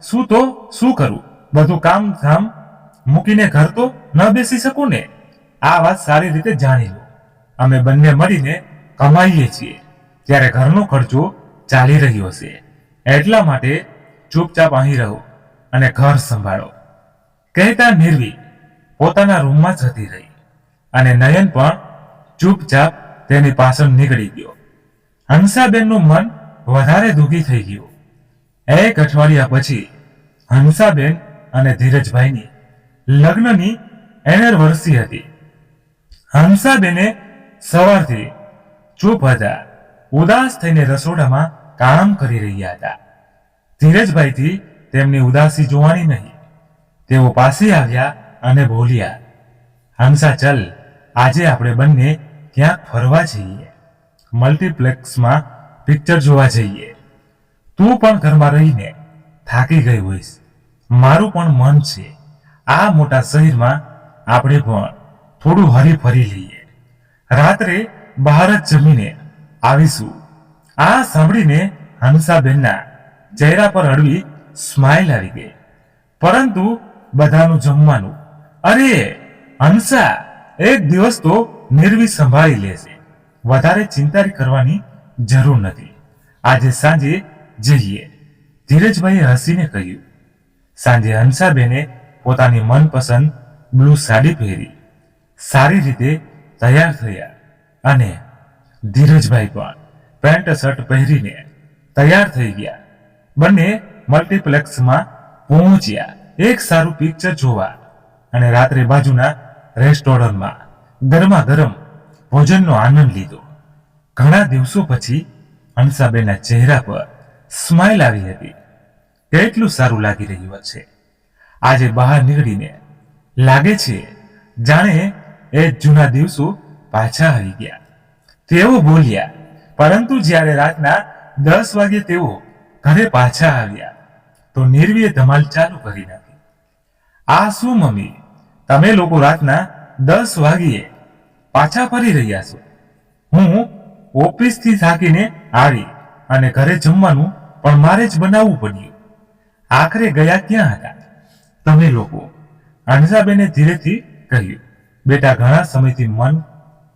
શું તો શું કરું? બધું કામ ધામ મૂકીને ઘર તો ન બેસી શકું ને. આ વાત સારી રીતે જાણી લો. અમે બંને મળીને કમાઈએ છીએ ત્યારે ઘરનો ખર્ચો ચાલી રહ્યો છે. એટલા માટે ચૂપચાપ અહીં રહો અને ઘર સંભાળો. કહેતા નિર્વી પોતાના રૂમમાં જતી રહી અને નયન પણ ચૂપચાપ તેની પાછળ નીકળી ગયો. હંસાબેનનું મન વધારે દુઃખી થઈ ગયું. એક અઠવાડિયા પછી હંસાબેન અને ધીરજભાઈની લગ્નની એનિવર્સરી હતી. હંસાબેને સવારથી ચૂપ હતા, ઉદાસ થઈને રસોડામાં કામ કરી રહ્યા હતા. ધીરજભાઈથી તેમની ઉદાસી જોવાની નહીં. તેઓ પાસે આવ્યા અને બોલ્યા, હંસા ચલ, આજે આપણે બંને ક્યાંક ફરવા જઈએ, મલ્ટીપ્લેક્સમાં પિક્ચર જોવા જઈએ. તું પણ ઘરમાં રહીને થાકી ગઈ હોઈશ, મારું પણ મન છે આ મોટા શહેરમાં આપણે પણ થોડું હરી ફરી લઈએ. રાત્રે બહાર જ જમીને આવીશું. આ સાંભળીને હંસાબેનના ચહેરા પર હળવી સ્માઇલ આવી ગઈ. પરંતુ બધાનું જમવાનું, અરે હંસા, એક દિવસ તો નિર્વી સંભાળી લેશે, વધારે ચિંતા કરવાની જરૂર નથી, આજે સાંજે જઈએ, ધીરજભાઈએ હસીને કહ્યું. સાંજે હંસાબેને પોતાની મનપસંદ બ્લુ સાડી પહેરી સારી રીતે તૈયાર થયા અને ધીરજભાઈ પણ પેન્ટ શર્ટ પહેરીને તૈયાર થઈ ગયા. બંને મલ્ટીપ્લેક્સમાં પહોંચ્યા એક સારું પિક્ચર જોવા અને રાત્રે બાજુના રેસ્ટોરન્ટમાં ગરમા ગરમ ભોજનનો આનંદ લીધો. ઘણા દિવસો પછી હંસાબેનના ચહેરા પર સ્માઇલ આવી હતી. કેટલું સારું લાગી રહ્યું છે. આજે બહાર નીકળીને લાગે છે જાણે એ જૂના દિવસો પાછા આવી ગયા, તેઓ બોલ્યા. પરંતુ જ્યારે રાતના 10 વાગે તેઓ ઘરે પાછા આવ્યા તો નિર્વીએ ધમાલ ચાલુ કરી નાખી. આ શું મમ્મી, તમે લોકો રાતના 10 વાગ્યે પાછા ફરી રહ્યા છો? હું ઓફિસથી થાકીને આવી અને ઘરે જમવાનું પણ મારે જ બનાવવું પડ્યું. આખરે ગયા ક્યાં હતા તમે લોકો? હંસાબેને ધીરેથી કહ્યું. બેટા, ઘણા સમયથી મન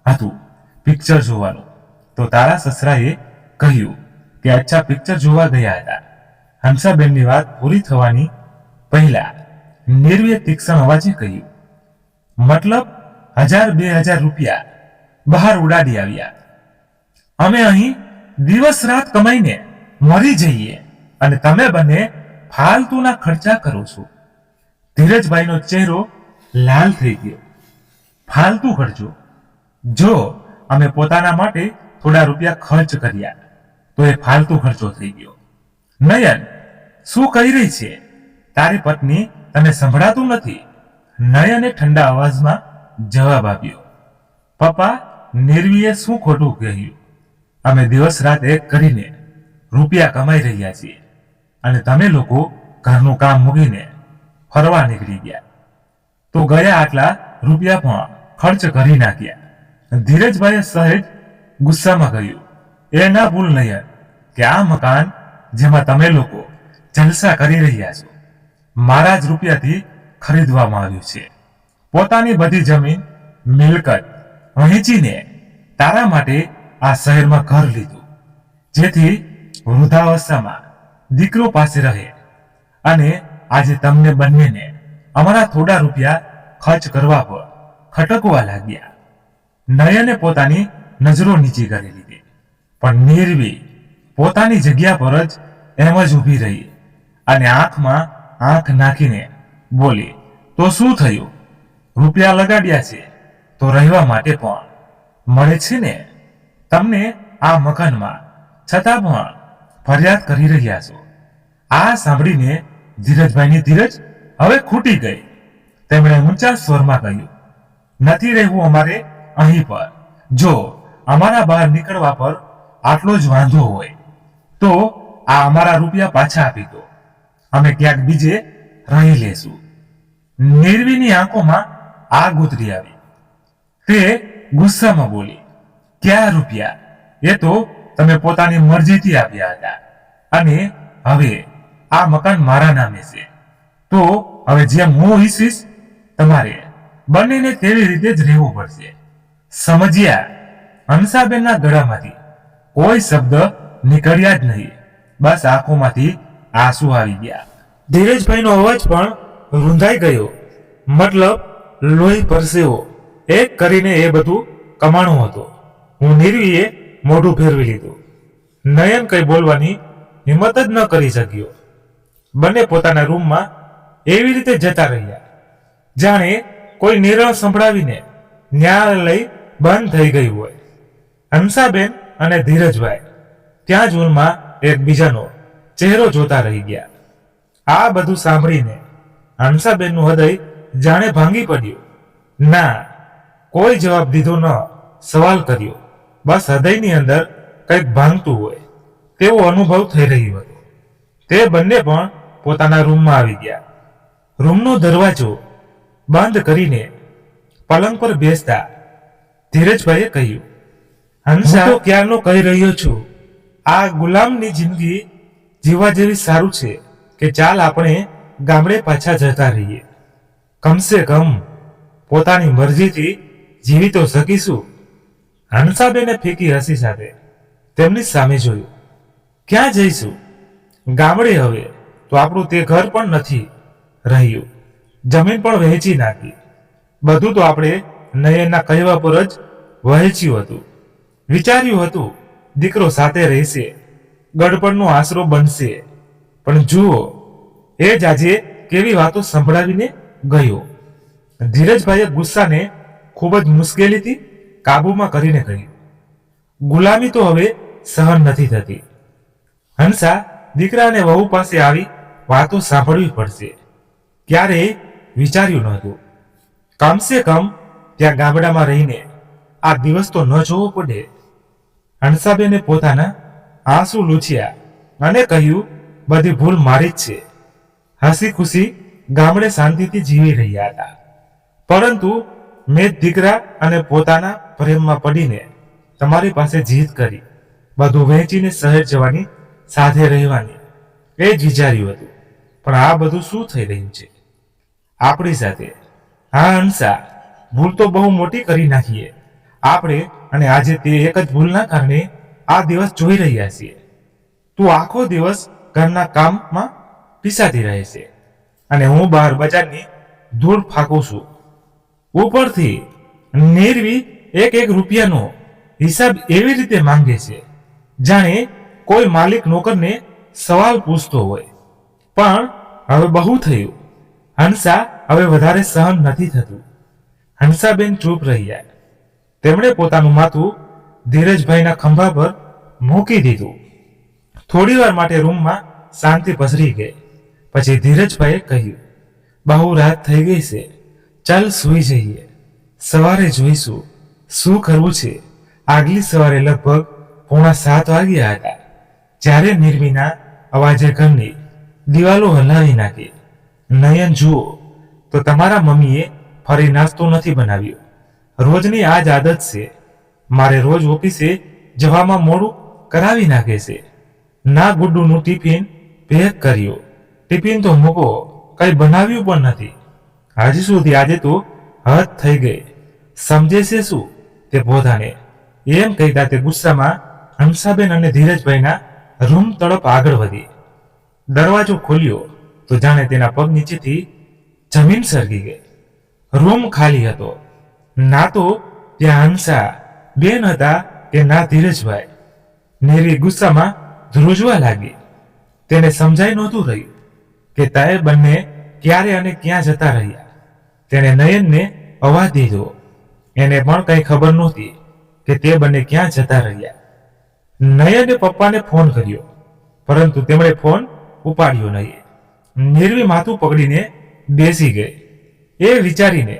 હતું પિક્ચર જોવાનું, તો તારા સસરાએ કહ્યું કે અચ્છા પિક્ચર જોવા ગયા હતા. હંસાબેનની વાત પૂરી થવાની પહેલા નિર્વીએ તીક્ષ્ણ અવાજે કહ્યું, મતલબ 1000-2000 રૂપિયા બહાર ઉડાડી આવ્યા? અમે અહીં દિવસ રાત કમાઈને મરી જઈએ અને તમે બંને ફાલતુના ખર્ચા કરો છો. ધીરજભાઈનો ચહેરો લાલ થઈ ગયો. ફાલતુ ખર્ચો? જો અમે પોતાના માટે થોડા રૂપિયા ખર્ચ કર્યા તો એ ફાલતુ ખર્ચો થઈ ગયો. નયન, શું કહી રહી છે તારી પત્ની? તને સંભળાતું નથી? નયને ઠંડા અવાજમાં જવાબ આપ્યો. પપ્પા, નિર્વીએ શું ખોટું કહ્યું? અમે દિવસ રાત એક કરીને રૂપિયા કમાઈ રહ્યા છીએ અને તમે લોકો ઘરનું કામ મૂકીને ફરવા નીકળી ગયા, તો ગયા આટલા રૂપિયા પણ ખર્ચ કરી નાખ્યા. ધીરજભાઈએ સહેજ ગુસ્સામાં કહ્યું, એ ના ભૂલ નયન કે આ મકાન જેમાં તમે લોકો જલસા કરી રહ્યા છો મારા જ રૂપિયાથી ખરીદવામાં આવ્યું છે. પોતાની બધી જમીન મિલકત વહેંચીને તારા માટે આ શહેરમાં ઘર લીધું, જેથી વૃદ્ધાવસ્થામાં દીકરો પાસે રહે. અને આજે તમને બંનેને અમારા થોડા રૂપિયા ખર્ચ કરવા પર ખટકવા લાગ્યા. નયને પોતાની નજરો નીચી કરી લીધી, પણ નિર્વી પોતાની જગ્યા પર જ એમ જ ઊભી રહી અને આંખમાં આંખ નાખીને બોલી, તો શું થયું? રૂપિયા લગાડ્યા છે તો રહેવા માટે પણ મળે છે ને? તમને આ મકાનમાં છતાં પણ ફરિયાદ કરી રહ્યા છો. આ સાંભળીને ધીરજભાઈની ધીરજ હવે ખૂટી ગઈ. તેમણે ઊંચા સ્વરમાં કહ્યું, નથી રહેવું અમારે અહીં પર. જો અમારા બહાર નીકળવા પર આટલો જ વાંધો હોય તો આ અમારા રૂપિયા પાછા આપી દો, અમે ક્યાંક બીજે રહી લેશું. નિર્વીની આંખોમાં આગ ઉતરી આવી. તે ગુસ્સામાં બોલી, ક્યાં રૂપિયા? એ તો તમે પોતાની મરજીથી આપ્યા હતા અને હવે આ મકાન મારા નામે છે, તો હવે જેમ હું ઈચ્છીશ તમારે બંનેને તેવી રીતે જ રહેવું પડશે. સમજ્યા? હંસાબેનના ગળામાંથી કોઈ શબ્દ નીકળ્યા જ નહીં. બસ આંખોમાંથી આંસુ આવી ગયા. ધીરજભાઈનો અવાજ પણ રૂંધાઈ ગયો. મતલબ લોહી પરસેવો એક કરીને એ બધું કમાણું હતું. હું નિર્વીએ મોઢું ફેરવી લીધું. નયન કઈ બોલવાની હિંમત જ ન કરી શક્યો. બંને પોતાના રૂમમાં એવી રીતે જતા રહ્યા જાણે કોઈ નિર્ણય સંભળાવીને ન્યાયાલય બંધ થઈ ગયું હોય. હંસાબેન અને ધીરજભાઈ ત્યાં જ રૂમમાં એકબીજાનો ચહેરો જોતા રહી ગયા. આ બધું સાંભળીને હંસાબેનનું હૃદય જાણે ભાંગી પડ્યું. ના, કોઈ જવાબ દીધો ન, સવાલ કર્યો. બસ હૃદયની અંદર કંઈક ભાંગતું હોય તેવો અનુભવ થઈ રહ્યો હતો. તે બંને પણ પોતાના રૂમમાં આવી ગયા. રૂમનો દરવાજો બંધ કરીને પલંગ પર બેસતા ધીરજભાઈએ કહ્યું, હંસા, હું તો ક્યારનો કહી રહ્યો છું, આ ગુલામની જિંદગી જીવવા જેવી સારું છે કે ચાલ આપણે ગામડે પાછા જતા રહીએ. કમસે કમ પોતાની મરજીથી જીવી તો શકીશું. હંસાબેને ફીકી હસી સાથે તેમની સામે જોયું. ક્યાં જઈશું? ગામડે હવે તો આપણું તે ઘર પણ નથી રહ્યું. જમીન પણ વહેંચી નાખી. બધું તો આપણે નયનના કહેવા પર જ વહેંચ્યું હતું. વિચાર્યું હતું દીકરો સાથે રહેશે, ગડપણનો આશરો બનશે. પણ જુઓ, એ જ આજે કેવી વાતો સંભળાવીને ગયો. ધીરજભાઈએ ગુસ્સાને ખૂબ જ મુશ્કેલીથી કાબૂમાં કરીને કહ્યું, ગુલામી તો હવે સહન નથી થતી. હંસા, દીકરા અને વહુ પાસે આવી વાતો સાંભળવી પડશે. ક્યારેય વિચાર્યું નહોતું. કમસે કમ ત્યાં ગામડામાં રહીને આ દિવસ તો ન જોવો પડે. હંસાબેને પોતાના આંસુ લૂછ્યા અને કહ્યું, બધી ભૂલ મારી જ છે. હસી ખુશી ગામડે શાંતિથી જીવી રહ્યા હતા. પરંતુ મેં દીકરા અને પોતાના પ્રેમમાં પડીને તમારી પાસે જીદ કરી. બધું વહેંચીને શહેર જવાની, સાથે રહેવાની એ જ વિચાર્યું હતું. પણ આ બધું શું થઈ રહ્યું છે આપણી સાથે? હા હંસા, ભૂલ તો બહુ મોટી કરી નાખીએ આપણે, અને આજે તે એક જ ભૂલના કારણે આ દિવસ જોઈ રહ્યા છીએ. તું આખો દિવસ ઘરના કામમાં પીસાતી રહે છે અને હું બહાર બજારની ધૂળ ફાંકું છું. ઉપરથી નિર્વી એક એક રૂપિયાનો હિસાબ એવી રીતે માંગે છે જાણે કોઈ માલિક નોકરને સવાલ પૂછતો હોય. પણ હવે બહુ થયું હંસા, હવે વધારે સહન નથી થતું. હંસાબેન ચૂપ રહ્યા. તેમણે પોતાનું માથું ધીરજભાઈના ખંભા પર મૂકી દીધું. થોડી વાર માટે રૂમમાં શાંતિ પસરી ગઈ. પછી ધીરજભાઈએ કહ્યું, બહુ રાત થઈ ગઈ છે, ચાલ સૂઈ જઈએ. સવારે જોઈશું શું કરવું છે. આગલી સવારે લગભગ 6:45 વાગ્યા હતા જ્યારે નિર્મીના અવાજે ઘરની દિવાલો હલાવી નાખી. નયન, જુઓ તો તમારા મમ્મીએ ફરી નાસ્તો નથી બનાવ્યો. રોજની આ જ આદત છે. મારે રોજ ઓફિસે જવામાં મોડું કરાવી નાખે છે. ના ગુડ્ડુનું ટિફિન પેક કર્યો. ટિફિન તો મૂકો, કઈ બનાવ્યું પણ નથી. હજી સુધી આજે તો હદ થઈ ગઈ. સમજે છે શું તે પોતાને? એમ કહેતા તે ગુસ્સામાં હંસાબેન અને ધીરજભાઈના રૂમ તરફ આગળ વધી. દરવાજો ખોલ્યો તો જાણે તેના પગ નીચેથી જમીન સરકી ગઈ. રૂમ ખાલી હતો. ના તો ત્યાં હંસા બેન હતા કે ના ધીરજભાઈ. નેરી ગુસ્સામાં ધ્રુજવા લાગી. તેને સમજાઈ નહોતું રહ્યું કે તે બંને ક્યારે અને ક્યાં જતા રહ્યા. તેણે નયનને અવાજ દીધો. એને પણ કંઈ ખબર નહોતી કે તે બંને ક્યાં જતા રહ્યા. નયને પપ્પાને ફોન કર્યો, પરંતુ તેમણે ફોન ઉપાડ્યો નહીં. નિર્વી માથું પકડીને બેસી ગઈ, એ વિચારીને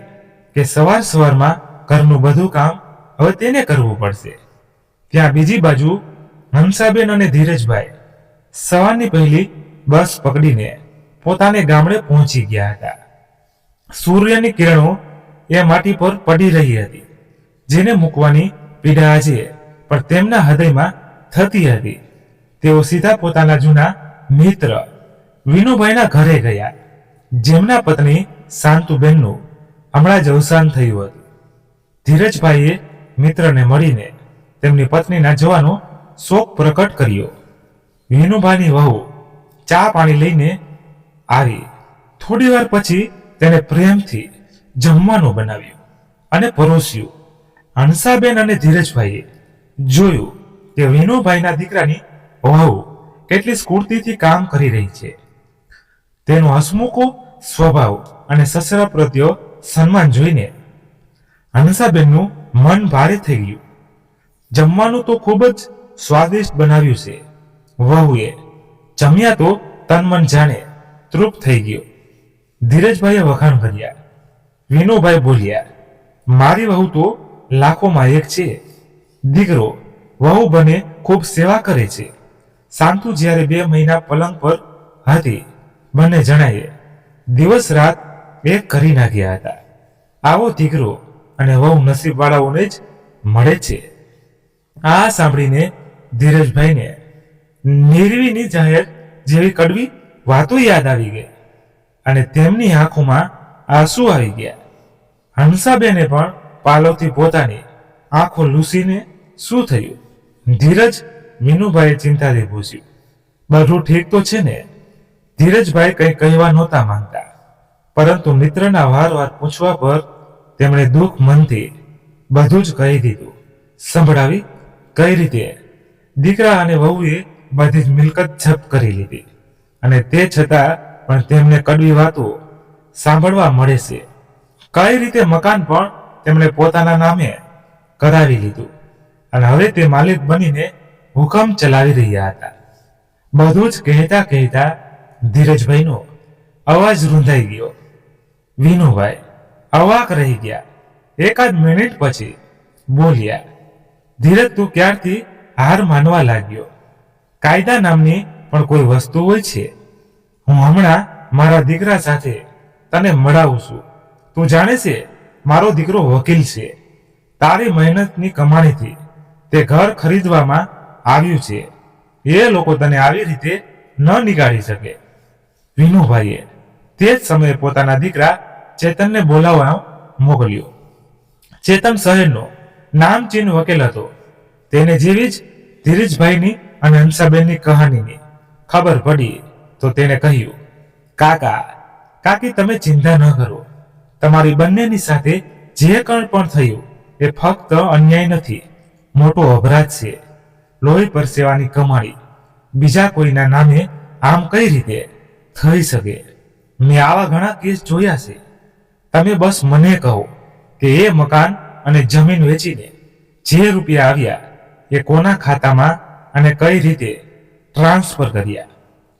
કે સવાર સવારમાં ઘરનું બધું કામ હવે તેને કરવું પડશે. ત્યાં બીજી બાજુ હંસાબેન અને ધીરજભાઈ સવારની પહેલી બસ પકડીને પોતાને ગામડે પહોંચી ગયા હતા. સૂર્યની કિરણો એ માટી પર પડી રહી હતી, જેને મૂકવાની પીડા આજે પણ તેમના હૃદયમાં થતી હતી. તેઓ સીધા પોતાના જૂના મિત્ર વિનુભાઈના ઘરે ગયા. જેમના પત્ની શાંતુબેનનું હમણાં જ અવસાન થયું હતું. ધીરજભાઈએ મિત્રને મળીને તેમની પત્નીના જવાનો શોક પ્રકટ કર્યો. વિનુભાઈની વહુ ચા પાણી લઈને આવી. થોડી વાર પછી તેને પ્રેમથી જમવાનું બનાવ્યું અને પરોસ્યું. હંસાબેન અને ધીરજભાઈએ જોયું કે વિનુભાઈના દીકરાની વહુ કેટલી સ્ફૂર્તિથી કામ કરી રહી છે. તેનો હસમુખો સ્વભાવ અને સસરા પ્રત્યે સન્માન જોઈને હંસાબેનનું મન ભારે થઈ ગયું. જમવાનું તો ખૂબ જ સ્વાદિષ્ટ બનાવ્યું છે. વહુએ જમ્યા તો તન મન જાણે તૃપ્ત થઈ ગયો. ધીરજભાઈએ વખાણ કર્યા. વિનુભાઈ બોલ્યા, મારી વહુ તો લાખોમાં એક છે. દીકરો વહુ બને ખૂબ સેવા કરે છે. શાંતુ જ્યારે 2 મહિના પલંગ પર હતી, બંને જણાએ દિવસ રાત એક કરી નાખ્યા હતા. આવો દીકરો અને વહુ નસીબવાળાઓને જ મળે છે. આ સાંભળીને ધીરજભાઈને નિર્વીની જાહેર જેવી કડવી વાતો યાદ આવી ગઈ અને તેમની આંખોમાં આંસુ આવી ગયા. હંસાબેને પણ પાલવથી પોતાની આંખો લૂસીને શું થયું? ધીરજ વિનુભાઈએ ચિંતાથી પૂછ્યું. બધું ઠીક તો છે ને? ધીરજભાઈ કંઈ કહેવા નહોતા માંગતા, પરંતુ મિત્રના વારવાર પૂછવા પર તેમણે દુઃખ મનથી બધું જ કહી દીધું. સંભળાવી કઈ રીતે? દીકરા અને વહુએ બધી જ મિલકત જપ્ત કરી લીધી અને તે છતાં પણ તેમને કડવી વાતો સાંભળવા મળે છે. કઈ રીતે મકાન પણ તેમણે પોતાના નામે કરાવી લીધું અને હવે તે માલિક બનીને હુકમ ચલાવી રહ્યા હતા. બધું જ કહેતા કહેતા ધીરજભાઈનો અવાજ રૂંધાઈ ગયો. વિનુભાઈ અવાક રહી ગયા. એકાદ મિનિટ પછી બોલ્યા, ધીરજ, તું ક્યારથી હાર માનવા લાગ્યો? કાયદા નામની પણ કોઈ વસ્તુ હોય છે. હું હમણાં મારા દીકરા સાથે તને મળાવું છું. તું જાણે છે મારો દીકરો વકીલ છે. તારી મહેનતની કમાણીથી તે ઘર ખરીદવામાં આવ્યું છે. એ લોકો તને આવી રીતે ન નીકાળી શકે. વિનુભાઈએ તે જ સમયે પોતાના દીકરા ચેતનને બોલાવવા મોકલ્યો. ચેતન શહેરનો નામચીન વકીલ હતો. તેને જેવી જ ધીરજભાઈની અને હંસાબેનની કહાનીની ખબર પડી તો તેને કહ્યું, કાકા કાકી, તમે ચિંતા ન કરો. તમારી બંનેની સાથે જે કંઈ પણ થયું એ ફક્ત અન્યાય નથી, મોટો અપરાધ છે. લોહી પરસેવાની કમાણી બીજા કોઈના નામે આમ કઈ રીતે થઈ શકે? મેં આવા ઘણા કેસ જોયા છે. તમે બસ મને કહો કે એ મકાન અને જમીન વેચીને જે રૂપિયા આવ્યા એ કોના ખાતામાં અને કઈ રીતે ટ્રાન્સફર કર્યા?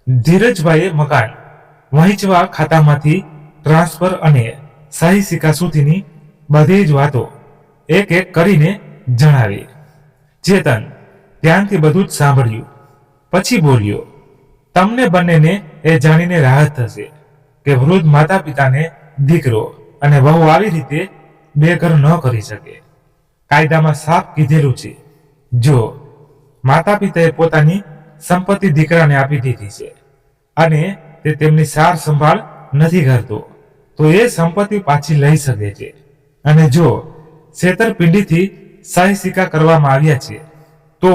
ધીરજભાઈએ મકાન વહેંચવા ખાતામાંથી ટ્રાન્સફર અને સહી સિક્કા સુધીની બધી જ વાતો એક એક કરીને જણાવી. ચેતન ધ્યાનથી બધું જ સાંભળ્યું પછી બોલ્યો, તમને બંનેને એ જાણીને રાહત થશે કે વૃદ્ધ માતા પિતાને દીકરો અને વહુ આવી રીતે બેઘર ન કરી શકે. કાયદામાં સાફ કીધેલું છે, જો માતા પિતાએ પોતાની સંપત્તિ દીકરાને આપી દીધી છે અને તે તેમની સાર સંભાળ નથી કરતો તો એ સંપત્તિ પાછી લઈ શકે છે. અને જો છેતરપિંડીથી સહી સિક્કા કરવામાં આવ્યા છે તો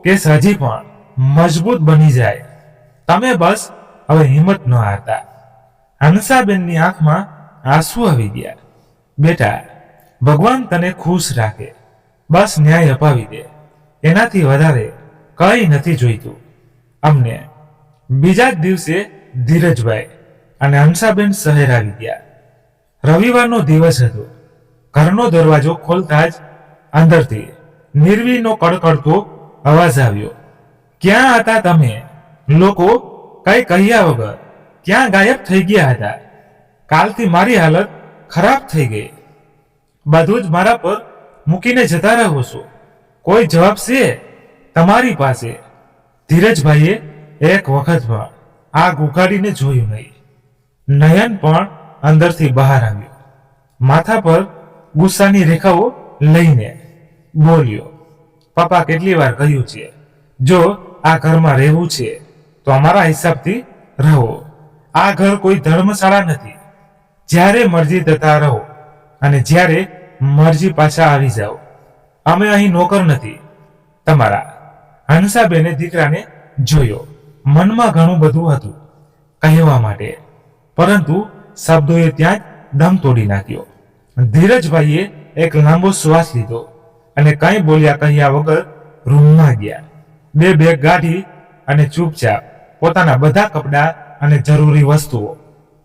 કેસ હજી પણ મજબૂત બની જાય. તમે બસ હવે હિંમત ન હારતા. હંસાબેનની આંખમાં આંસુ આવી ગયા. બેટા, ભગવાન તને ખુશ રાખે. બસ ન્યાય અપાવી દે. એનાથી વધારે કંઈ નથી જોઈતું અમને. બીજા જ દિવસે ધીરજભાઈ અને હંસાબેન શહેર આવી ગયા. રવિવારનો દિવસ હતો. ઘરનો દરવાજો ખોલતા જ અંદરથી નિર્વીનો કડકડતો અવાજ આવ્યો. ક્યાં હતા તમે લોકો? કઈ કહ્યા વગર ક્યાં ગાયબ થઈ ગયા હતા? કાલથી મારી હાલત ખરાબ થઈ ગઈ. બધું જ મારા પર મૂકીને જતા રહો છો. કોઈ જવાબ છે તમારી પાસે? ધીરજભાઈએ એક વખતમાં આગ ઉગાડીને જોયું નહીં. નયન પણ અંદરથી બહાર આવ્યો. માથા પર ગુસ્સાની રેખાઓ લઈને બોલ્યો, પપ્પા કેટલી વાર કહ્યું છે, જો આ ઘરમાં રહેવું છે તો અમારા હિસાબથી રહો. આ ઘર કોઈ ધર્મશાળા નથી. જ્યારે મરજી જતા રહો અને જ્યારે મરજી પાછા આવી જાઓ. અમે અહીં નોકર નથી તમારા. હંસાબેને દીકરાને જોયો. મનમાં ઘણું બધું હતું કહેવા માટે, પરંતુ શબ્દોએ ત્યાં જ દમ તોડી નાખ્યો. ધીરજભાઈએ એક લાંબો શ્વાસ લીધો અને કંઈ બોલ્યા કહ્યા વગર રૂમમાં ગયા. બે બેગ કાઢી અને ચૂપચાપ પોતાના બધા કપડાં અને જરૂરી વસ્તુઓ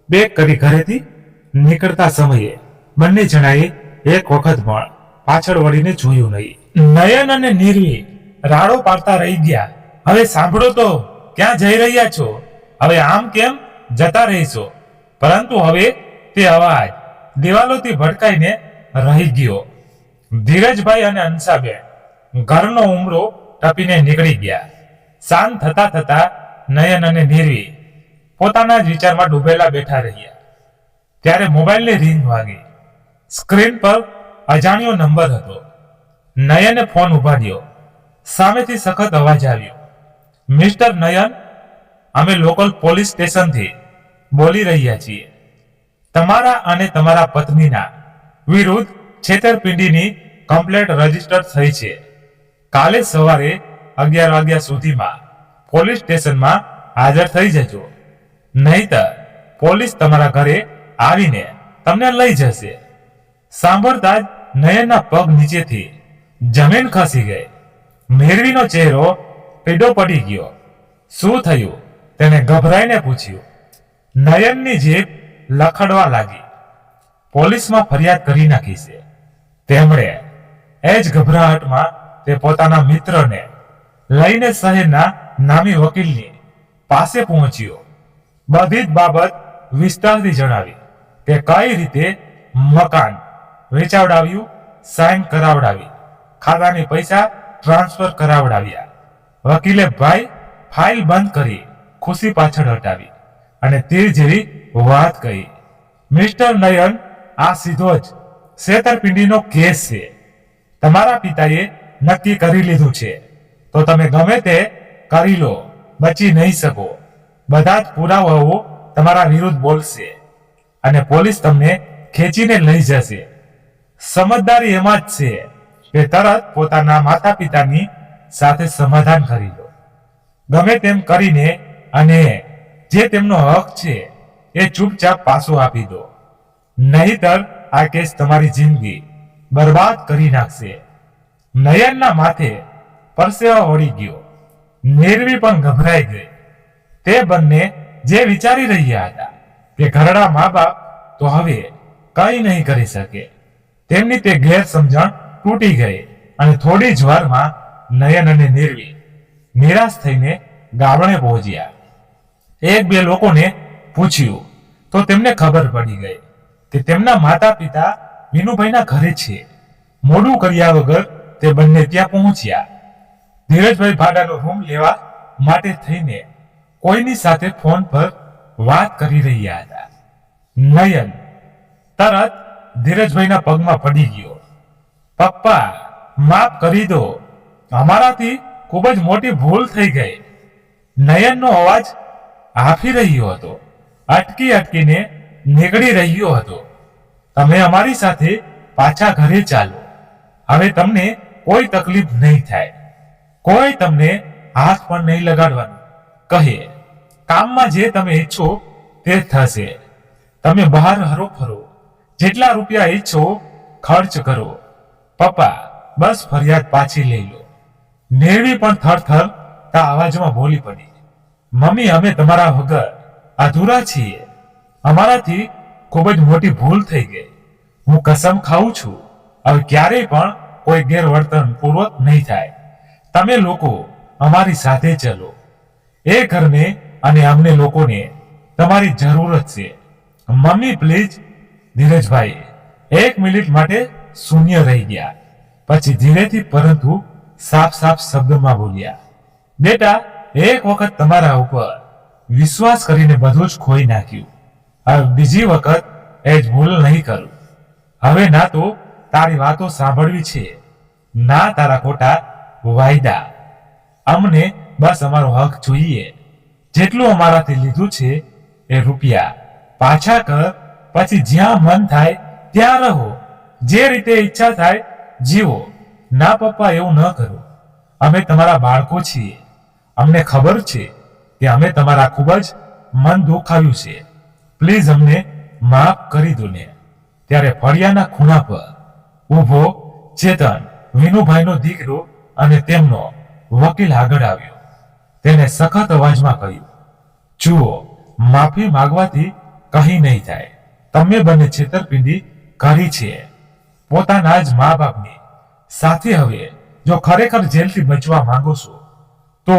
બેગ કરી ઘરેથી નીકળતા સમયે બંને જણાએ એક વખત પણ પાછળ વળીને જોયું નહીં. નયન અને નીરવી રાડો પાડતા રહી ગયા. હવે સાંભળો તો, ક્યાં જઈ રહ્યા છો? હવે આમ કેમ જતા રહીશો? પરંતુ હવે તે અવાજ દિવાલોથી ભટકાઈને રહી ગયો. ધીરજભાઈ અને હંસાબેન ઘરનો ઉમરો ટપીને નીકળી ગયા. શાંત થતા થતા નયન અને નીરવી પોતાના જ વિચારમાં ડૂબેલા બેઠા રહ્યા. ત્યારે મોબાઈલની રિંગ વાગી. સ્ક્રીન પર અજાણ્યો નંબર હતો. નયને ફોન ઉપાડ્યો. સામેથી સખત અવાજ આવ્યો. મિસ્ટર નયન, અમે લોકલ પોલીસ સ્ટેશનથી બોલી રહ્યા છીએ. તમારા અને તમારા પત્નીના વિરુદ્ધ છેતરપિંડીની કમ્પ્લેન્ટ રજીસ્ટર થઈ છે. કાલે સવારે 11 વાગ્યા સુધીમાં પોલીસ સ્ટેશનમાં હાજર થઈ જજો, નહીતર પોલીસ તમારા ઘરે આવીને તમને લઈ જશે. સાંભળતા જ નયનના પગ નીચેથી જમીન ખસી ગઈ. મેરવીનો ચહેરો પીડો પડી ગયો. શું થયું? તેણે ગભરાઈને પૂછ્યું. નયનની જીભ લખડવા લાગી. પોલીસમાં ફરિયાદ કરી નાખી છે. તેમણે એ જ ગભરાહટમાં તે પોતાના મિત્રને લઈને શહેરના નામી વકીલની પાસે પહોંચ્યો. બધી જ બાબત વિસ્તારથી જણાવી. તે કઈ રીતે મકાન વેચાવડાવ્યું, સાઇન કરાવડાવી, ખાતાની પૈસા ટ્રાન્સફર કરાવડાવ્યા. વકીલે ફાઇલ બંધ કરી ખુશી પાછળ હટાવી અને તીર જેવી વાત કહી. મિસ્ટર નયન, આ સીધો જ છેતરપિંડીનો કેસ છે. તમારા પિતાએ નક્કી કરી લીધું છે, તો તમે ગમે તે કરી લો, બચી નહીં શકો. બધા જ પુરાવાઓ તમારા વિરુદ્ધ બોલશે અને પોલીસ તમને ખેંચીને લઈ જશે. સમજદારી એમાં જ છે કે તરત પોતાના માતા પિતાની સાથે સમાધાન કરી લો. ગમે તેમ કરીને અને જે તેમનો હક છે એ ચૂપચાપ પાછો આપી દો, નહીતર આ કેસ તમારી જિંદગી બરબાદ કરી નાખશે. નયનના માથે પરસેવા વળી ગયો. નીરવી પણ ગભરાઈ ગઈ. તે બંને જે વિચારી રહ્યા હતા કે ઘરડા મા બાપ તો હવે કંઈ નહીં કરી શકે, તેમની તે ગેરસમજણ તૂટી ગઈ અને થોડી જ વારમાં નયન અને નીરવી નિરાશ થઈને ગામડે પહોંચ્યા. એક બે લોકોને પૂછ્યું તો તેમને ખબર પડી ગઈ કે તેમના માતા પિતા વિનુભાઈના ઘરે છે. મોડું કર્યા વગર તે બંને ત્યાં પહોંચ્યા. ધીરજભાઈ ભાડાનો રૂમ લેવા માટે થઈને કોઈની સાથે ફોન પર વાત કરી રહ્યા હતા. નયન તરત ધીરજભાઈના પગમાં પડી ગયો. પપ્પા, માફ કરી દો, અમારાથી ખૂબ જ મોટી ભૂલ થઈ ગઈ. નયનનો અવાજ હાંફી રહ્યો હતો, અટકી અટકીને નીકળી રહ્યો હતો. તમે અમારી સાથે પાછા ઘરે ચાલો. હવે તમને કોઈ તકલીફ નહીં થાય, કોઈ તમને હાથ પણ નહીં લગાડવાનું કહે. કામમાં જે તમે ઈચ્છો તે થશે. તમે બહાર હરો ફરો, જેટલા રૂપિયા ઈચ્છો ખર્ચ કરો. પપ્પા, બસ ફરિયાદ પાછી લઈ લો. નીરવી પણ થરથર તા અવાજમાં બોલી પડી. મમ્મી, અમે તમારા વગર અધૂરા છીએ. અમારાથી ખૂબ જ મોટી ભૂલ થઈ ગઈ. હું કસમ ખાઉં છું, હવે ક્યારેય પણ કોઈ ગેરવર્તન પૂર્વક નહીં થાય. તમે લોકો અમારી સાથે ચલો. એ ઘરને અને અમને લોકોને તમારી જરૂરત છે. Mummy please. ધીરજભાઈ 1 મિનિટ માટે શૂન્ય રહી ગયા. પછી ધીરેથી પરંતુ સાફ સાફ શબ્દમાં બોલ્યા, બેટા, એક વખત તમારા ઉપર વિશ્વાસ કરીને બધું જ ખોઈ નાખ્યું. હવે બીજી વખત એ જ ભૂલ નહીં કરું. હવે ના તો તારી વાતો સાંભળવી છે, ના તારા ખોટા વાયદા. અમને બસ અમારો હક જોઈએ. જેટલું અમારાથી લીધું છે એ રૂપિયા પાછા કર, પછી જ્યાં મન થાય ત્યાં રહો, જે રીતે ઈચ્છા થાય જીવો. ના પપ્પા, એવું ન કરો. અમે તમારા બાળકો છીએ. અમને ખબર છે કે અમે તમારા ખૂબ જ મન દુખાવ્યું છે. પ્લીઝ અમને માફ કરી દો ને. ત્યારે ફળિયાના ખૂણા પર ઊભો ચેતન, વિનુભાઈનો દીકરો અને તેમનો વકીલ આગળ આવ્યો. તેને સખત અવાજમાં કહ્યું, જુઓ, માફી માંગવાથી કંઈ નહીં થાય. તમે બંને છેતરપિંડી કરી છે પોતાના જ મા બાપની સાથે. હવે જો ખરેખર જેલથી બચવા માંગો છો તો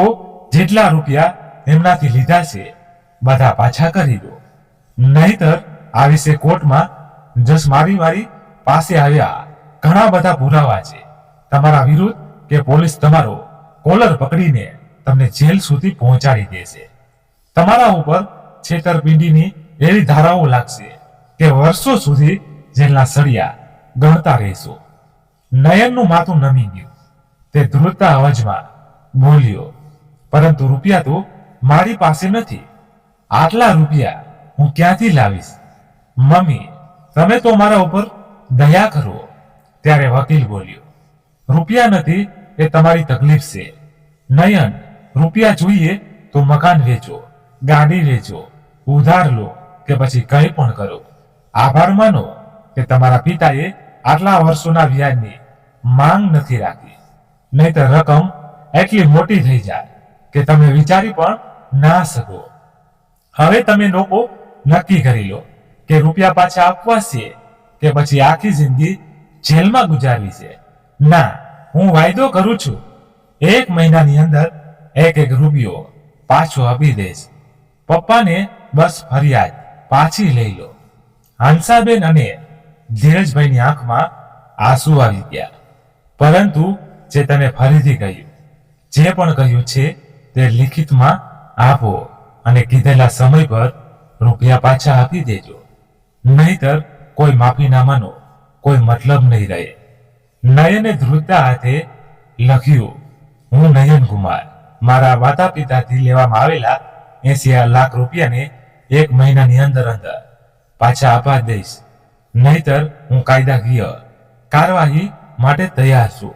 જેટલા રૂપિયા એમનાથી લીધા છે બધા પાછા કરી દો. નહીતર આ વિશે કોર્ટમાં જજ મારી પાસે આવ્યા ઘણા બધા પુરાવા છે તમારા વિરુદ્ધ કે પોલીસ તમારો કોલર પકડીને તમને જેલ સુધી પહોંચાડી દેશે. તમારા ઉપર છેતરપિંડીની એવી ધારાઓ લાગશે કે વર્ષો સુધી જેલના સળિયા ગણતા રહેશો. નયનનું માથું નમી ગયું. તે ધ્રુજતા અવાજમાં બોલ્યો, પરંતુ રૂપિયા તો મારી પાસે નથી. આટલા રૂપિયા હું ક્યાંથી લાવીશ? મમ્મી, તમે તો મારા ઉપર દયા કરો. ત્યારે વકીલ બોલ્યો, રૂપિયા નથી એ તમારી તકલીફ છે. નયન, રૂપિયા જોઈએ તો મકાન વેચો, ગાડી વેચો, ઉધાર લો કે પછી કંઈ પણ કરો. આભાર માનો કે તમારા પિતાએ આટલા વર્ષોના વ્યાજની માંગ નથી રાખી. નહીતર રકમ એટલી મોટી થઈ જાય કે તમે વિચારી પણ ના શકો. હવે તમે લોકો નક્કી કરી લો કે રૂપિયા પાછા આપવા છે કે પછી આખી જિંદગી જેલમાં ગુજારવી છે. ના, હું વાયદો કરું છું, 1 મહિનાની અંદર એક રૂપિયો પાછો આપી દઈશ. પપ્પાને બસ ફરિયાદ પાછી લઈ લો. હંસાબેન અને ધીરજભાઈની આંખમાં આંસુ આવી ગયા. પરંતુ ચેતને ફરીથી કહ્યું, જે પણ કહ્યું છે તે લિખિતમાં આપો અને કીધેલા સમય પર રૂપિયા પાછા આપી દેજો. નહીતર કોઈ માફીનામાનો કોઈ મતલબ નહીં રહે. નયને ધ્રુજતા હાથે લખ્યું, હું નયન કુમાર મારા માતા પિતાથી લેવામાં આવેલા 80 લાખ રૂપિયાને 1 મહિનાની અંદર પાછા આપવા દઈશ. નહીતર હું કાયદાકીય કાર્યવાહી માટે તૈયાર છું.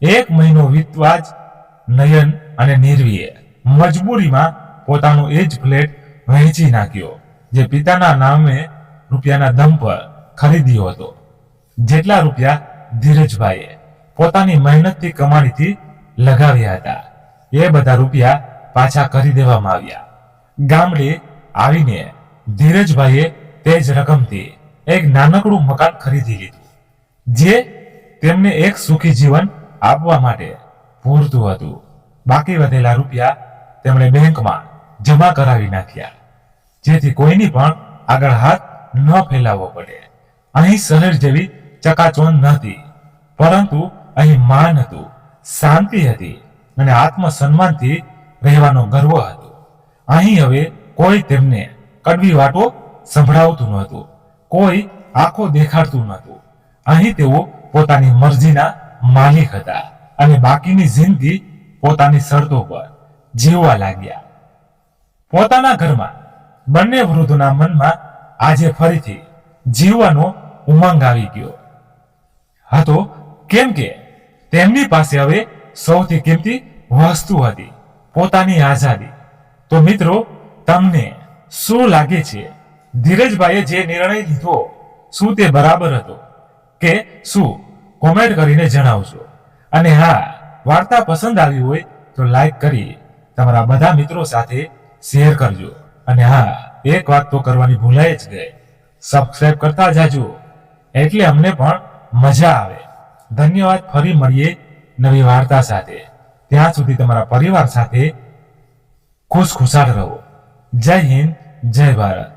1 મહિનો વીતવા જ નયન અને નિર્વીએ મજબૂરીમાં પોતાનો એ જ ફ્લેટ વહેંચી નાખ્યો જે પિતાના નામે રૂપિયાના દમ પર ખરીદ્યો હતો. જેટલા રૂપિયા ધીરજભાઈએ પોતાની મહેનતથી કમાણીથી લગાવ્યા હતા એ બધા રૂપિયા પાછા કરી દેવામાં આવ્યા. ગામડે આવીને ધીરજભાઈએ તે જ રકમથી એક નાનકડું મકાન ખરીદી લીધું, જે તેમને એક સુખી જીવન આપવા માટે પૂરતું હતું. બાકી વધેલા રૂપિયા તેમણે બેંકમાં જમા કરાવી નાખ્યા, જેથી કોઈની પણ આગળ હાથ ન ફેલાવવો પડે. અહીં શહેર જેવી ચકાચોંધ નહોતી, પરંતુ અહીં માન હતું, શાંતિ હતી અને આત્મસન્માનથી રહેવાનો ગર્વ હતો. અહીં હવે કોઈ તેમને કડવી વાતો સંભળાવતું નહોતું, કોઈ આંખો દેખાડતું નહોતું. અહીં તેઓ પોતાની મરજીના માલિક હતા અને બાકીની જિંદગી પોતાની શરતો પર જીવવા લાગ્યા. પોતાના ઘરમાં બંને વૃદ્ધોના મનમાં આજે ફરીથી જીવવાનો ઉમંગ આવી ગયો હતો, કેમ કે તેમની પાસે હવે સૌથી કિંમતી વસ્તુ હતી, પોતાની આઝાદી. તો મિત્રો, તમને શું લાગે છે, ધીરજભાઈએ જે નિર્ણય લીધો શું તે બરાબર હતો કે શું? કોમેન્ટ કરીને જણાવજો. અને હા, વાર્તા પસંદ આવી હોય તો લાઈક કરી તમારા બધા મિત્રો સાથે શેર કરજો. અને હા, એક વાત તો કરવાની ભૂલાઈ જ ગઈ, સબસ્ક્રાઇબ કરતા જાજો એટલે અમને પણ મજા આવે. ધન્યવાદ. ફરી મળીએ નવી વાર્તા સાથે. ત્યાં સુધી તમારા પરિવાર સાથે ખુશખુશાલ રહો. જય હિન્દ, જય ભારત.